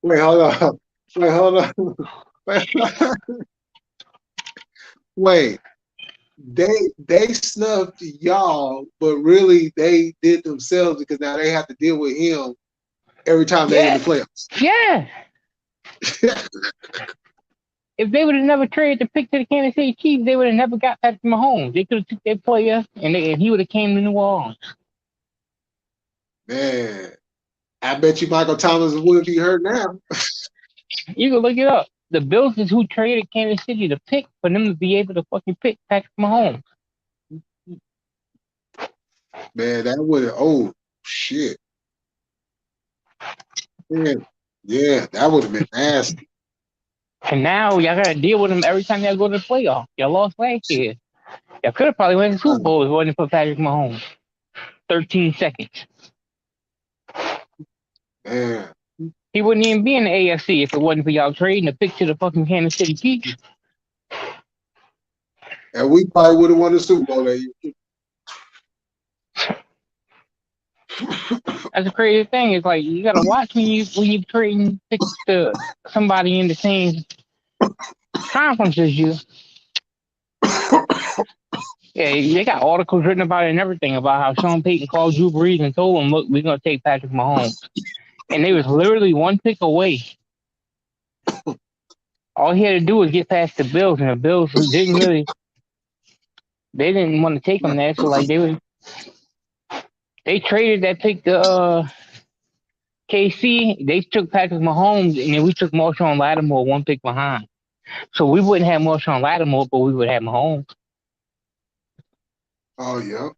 Wait, hold on. Wait, they snubbed y'all, but really they did themselves because now they have to deal with him every time they in the playoffs. Yeah. If they would have never traded the pick to the Kansas City Chiefs, they would have never got Patrick Mahomes. They could have took their player and he would have came to New Orleans. Man, I bet you Michael Thomas wouldn't be hurt now. You can look it up. The Bills is who traded Kansas City to pick for them to be able to fucking pick Patrick Mahomes. Man, that would have. Oh shit. Man, yeah, that would have been nasty. And now y'all got to deal with him every time y'all go to the playoffs. Y'all lost last year. Y'all could have probably won the Super Bowl if it wasn't for Patrick Mahomes. 13 seconds. Man. He wouldn't even be in the AFC if it wasn't for y'all trading the pick to the fucking Kansas City Chiefs. And we probably would have won the Super Bowl that year. That's the crazy thing. It's like you gotta watch when you trading picks to somebody in the same conference as you. Yeah, they got articles written about it and everything about how Sean Payton called Drew Brees and told him, "Look, we're gonna take Patrick Mahomes," and they was literally one pick away. All he had to do was get past the Bills, and the Bills didn't want to take him there. So like they traded that pick to KC. They took Patrick Mahomes, and then we took Marshawn Lattimore one pick behind. So we wouldn't have Marshawn Lattimore, but we would have Mahomes. Oh yeah.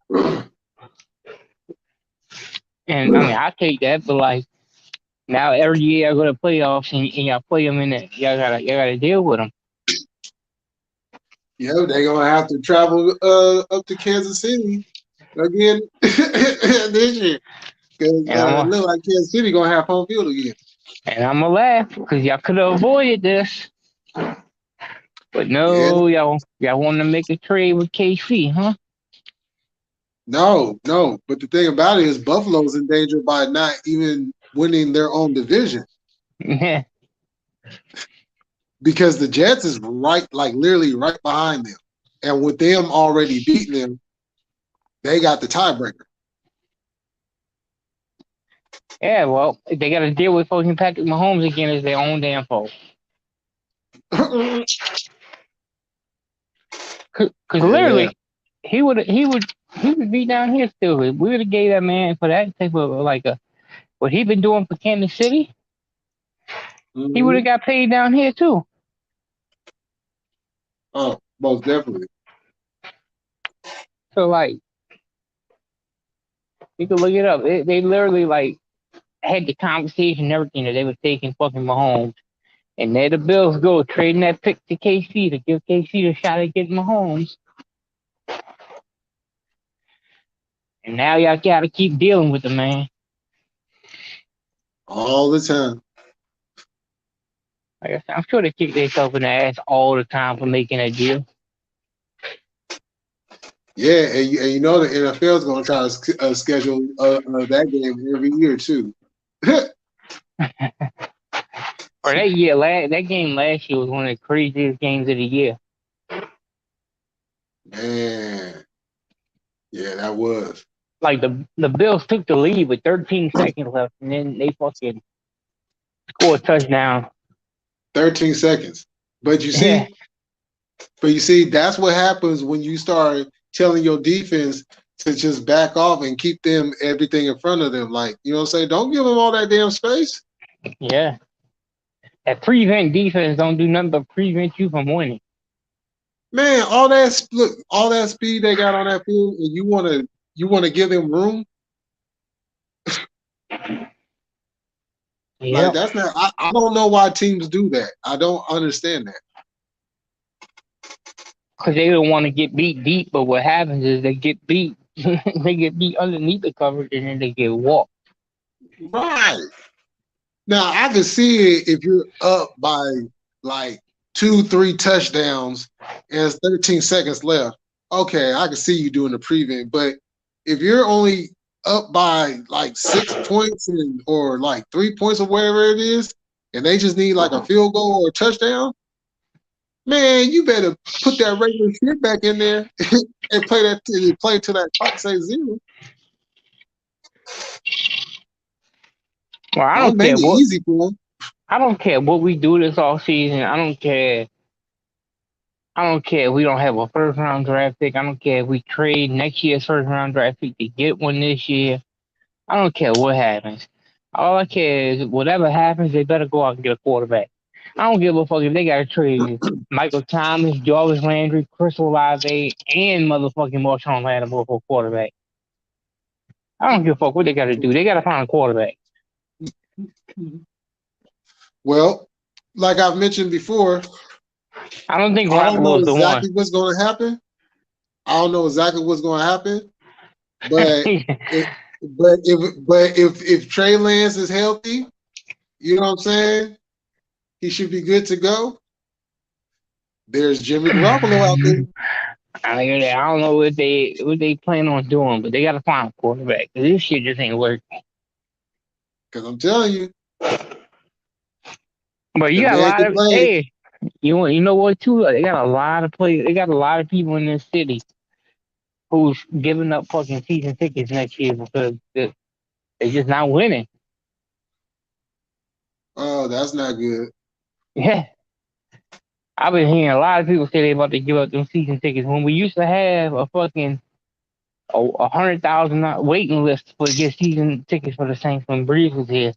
And I mean, I take that, but like now every year I go to playoffs and y'all play them in it. Y'all gotta deal with them. Yeah, they gonna have to travel up to Kansas City again this year. Because it looks like Kansas City gonna have home field again. And I'm gonna laugh because y'all could have avoided this. But no, y'all want to make a trade with KC, huh? No. But the thing about it is Buffalo's in danger by not even winning their own division. Yeah. Because the Jets is literally right behind them. And with them already beating them, they got the tiebreaker. Yeah, well, they got to deal with fucking Patrick Mahomes again as their own damn fault. Cause literally, he would be down here still. We would have gave that man for that type of what he been doing for Kansas City. Mm-hmm. He would have got paid down here too. Oh, most definitely. So you can look it up. They literally had the conversation and everything that they were taking fucking Mahomes. And there the Bills go trading that pick to KC to give KC a shot at getting Mahomes. And now y'all gotta keep dealing with the man. All the time. Like I said, I'm sure they kick themselves in the ass all the time for making that deal. Yeah, and you know the NFL is going to try to schedule that game every year too. Or that game last year was one of the craziest games of the year. Man, yeah, that was. Like the Bills took the lead with 13 seconds left, and then they fucking scored a touchdown. 13 seconds, but you see, that's what happens when you start telling your defense to just back off and keep them everything in front of them. Like, you know what I'm saying? Don't give them all that damn space. Yeah. That prevent defense don't do nothing but prevent you from winning. Man, all that speed they got on that field, and you want to give them room. Yeah. Like that's not. I don't know why teams do that. I don't understand that. Because they don't want to get beat deep, but what happens is they get beat. They get beat underneath the coverage, and then they get walked. Right. Now I can see it if you're up by 2-3 touchdowns and it's 13 seconds left. Okay, I can see you doing the prevent, but if you're only up by 6 points or 3 points or whatever it is, and they just need a field goal or a touchdown, Man, you better put that regular shit back in there and play till that clock says 0. Well, Don't make it easy for him. I don't care what we do this all season. I don't care. I don't care if we don't have a first round draft pick. I don't care if we trade next year's first round draft pick to get one this year. I don't care what happens. All I care is whatever happens, they better go out and get a quarterback. I don't give a fuck if they got to trade Michael Thomas, Jarvis Landry, Chris Olave, and motherfucking Marshawn Lattimore for a quarterback. I don't give a fuck what they got to do. They got to find a quarterback. Well, like I've mentioned before, I don't think I don't know was exactly the one. what's going to happen. I don't know exactly what's going to happen, but if Trey Lance is healthy, you know what I'm saying? He should be good to go. There's Jimmy Garoppolo out there. I don't know what they plan on doing, but they got to find a quarterback. This shit just ain't working. Because I'm telling you. But you got a lot of you know what too? They got a lot of players. They got a lot of people in this city who's giving up fucking season tickets next year because they're just not winning. Oh, that's not good. Yeah. I've been hearing a lot of people say they about to give up them season tickets when we used to have a fucking 100,000 waiting list for to get season tickets for the Saints when Breeze was here.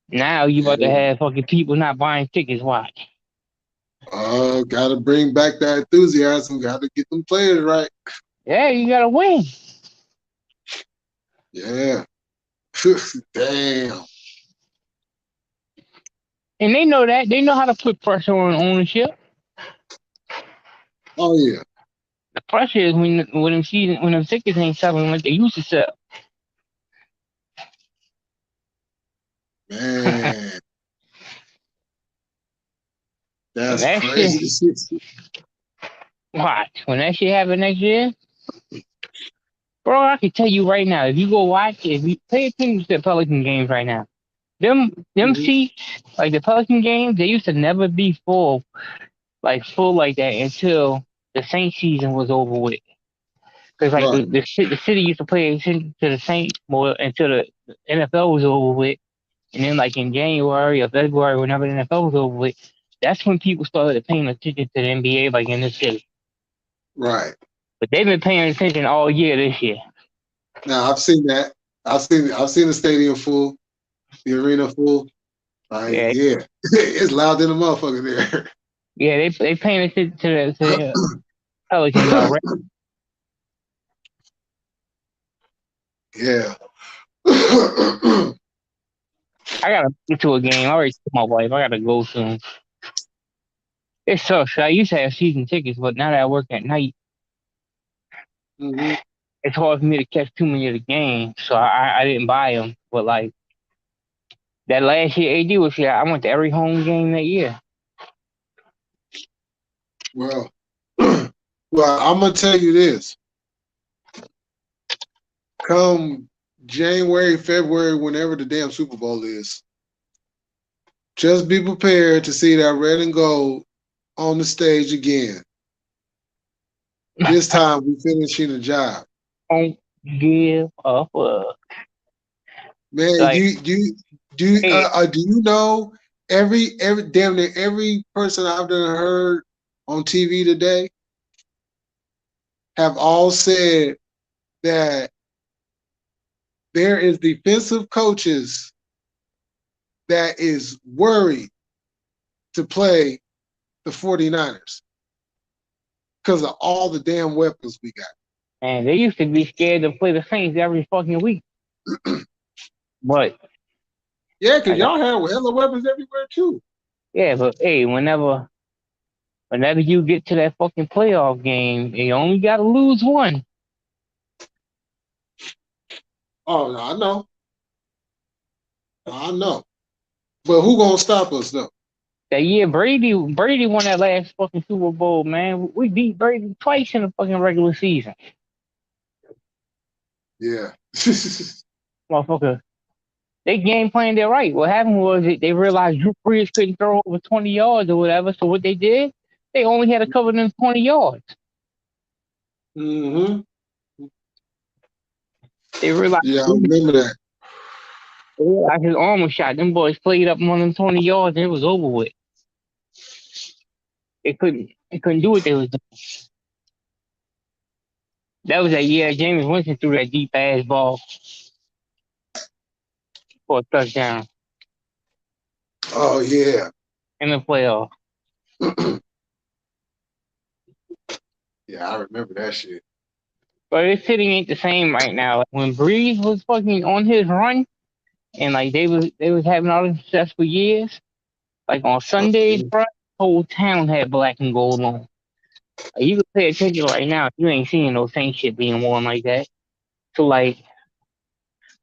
Now you about to have fucking people not buying tickets. Watch. Oh, gotta bring back that enthusiasm. Gotta get them players right. Yeah, you gotta win. Yeah. Damn. And they know that. They know how to put pressure on ownership. Oh yeah. The pressure is when them tickets ain't selling like they used to sell. Man. That's crazy. Watch. When that shit happen next year, bro, I can tell you right now, if you go watch it, if you pay attention to the Pelican games right now, them seats, like the Pelican games, they used to never be full like that until the Saints season was over with. Because like the city used to play to the Saints more until the NFL was over with. And then like in January or February, whenever the NFL was over with, that's when people started paying attention to the NBA, like in this city. Right. But they've been paying attention all year this year. Now I've seen that. I've seen the stadium full, the arena full. Yeah. It's loud than a motherfucker there. Yeah, they paying attention to the Pelicans already. Yeah. I gotta get to a game. I already told my wife I gotta go soon. It sucks. I used to have season tickets, but now that I work at night, it's hard for me to catch too many of the games, so I didn't buy them. But like that last year AD was here, I went to every home game that year. Well, I'm gonna tell you this. Come January, February, whenever the damn Super Bowl is, just be prepared to see that red and gold on the stage again. This time we finishing the job. Don't give a fuck. Man, like, do you know every damn near every person I've done heard on TV today have all said that there is defensive coaches that is worried to play the 49ers because of all the damn weapons we got. And they used to be scared to play the Saints every fucking week. But yeah, because y'all have hella weapons everywhere too. Yeah, but hey, whenever you get to that fucking playoff game, you only gotta lose one. Oh, I know. But who gonna stop us though? That year Brady won that last fucking Super Bowl, man. We beat Brady twice in the fucking regular season. Yeah. Motherfucker. They game planned it right. What happened was they realized Drew Brees couldn't throw over 20 yards or whatever. So what they did, They only had to cover them 20 yards. Mm-hmm. They realized, Yeah, I remember that. his arm was shot. Them boys played up on them 20 yards and it was over with. They couldn't do what they was doing. That was that year James Winston threw that deep ass ball for a touchdown Oh yeah. in the playoff. Yeah, I remember that shit. But this city ain't the same right now. Like, when Breeze was fucking on his run and like they was having all the success for years, like on Sundays, bro, whole town had black and gold on. Like, you can pay attention right now, you ain't seeing no same shit being worn like that. So like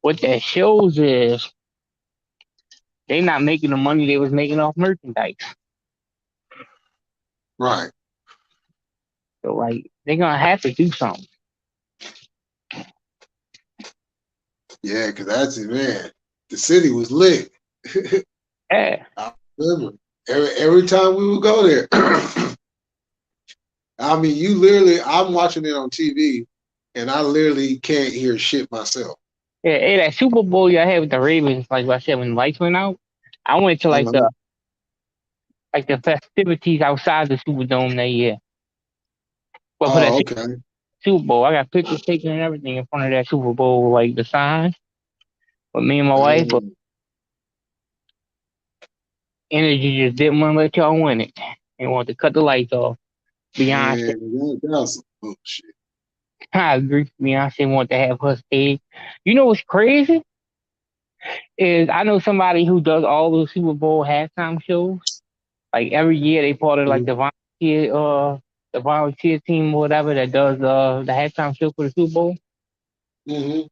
what that shows is they not making the money they was making off merchandise. Right. So like they're gonna have to do something. Yeah, because that's it, man. The city was lit. Yeah. I remember every time we would go there. I mean, you literally, I'm watching it on TV, and I literally can't hear shit myself. Yeah, hey, that Super Bowl y'all had with the Ravens, like I said, when the lights went out, I went to the festivities outside the Superdome that year. But for that Oh, okay. Super Bowl, I got pictures taken and everything in front of that Super Bowl, like the sign with me and my wife. But Energy just didn't want to let y'all win it. They wanted to cut the lights off. Beyonce, Man, that's some bullshit. I agree. Beyonce wanted to have her stage. You know what's crazy? Is I know somebody who does all those Super Bowl halftime shows. Like every year they part of like the volunteer team or whatever that does the halftime show for the Super Bowl. Mm-hmm.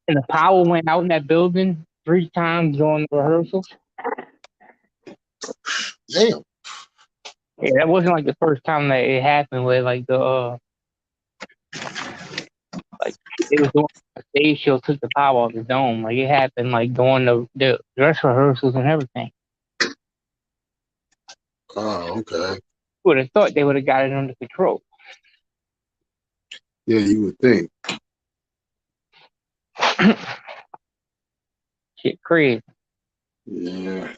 And the power went out in that building 3 times during the rehearsals. Damn. Yeah, that wasn't like the first time that it happened where like like it was doing a stage show took the power off the dome. Like it happened like during the dress rehearsals and everything. Oh, okay. Would have thought they would have got it under control. Yeah, you would think. Shit crazy. Yeah.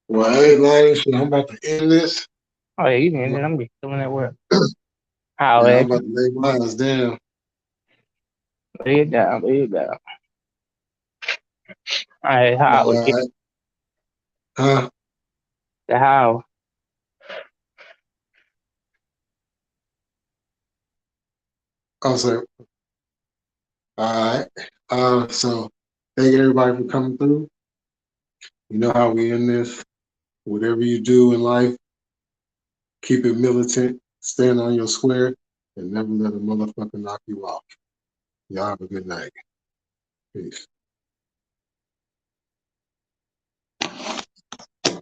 Well, hey, Lonnie, shit, I'm about to end this. Oh yeah, you can. I'm just doing that work. How Yeah, I'm it? about to lay my ass down. Lay it down. Lay it down. All right, how All we get right. Huh? the how. Oh, sorry. All right. So thank everybody for coming through. You know how we end this. Whatever you do in life, keep it militant, stand on your square, and never let a motherfucker knock you off. Y'all have a good night. Peace.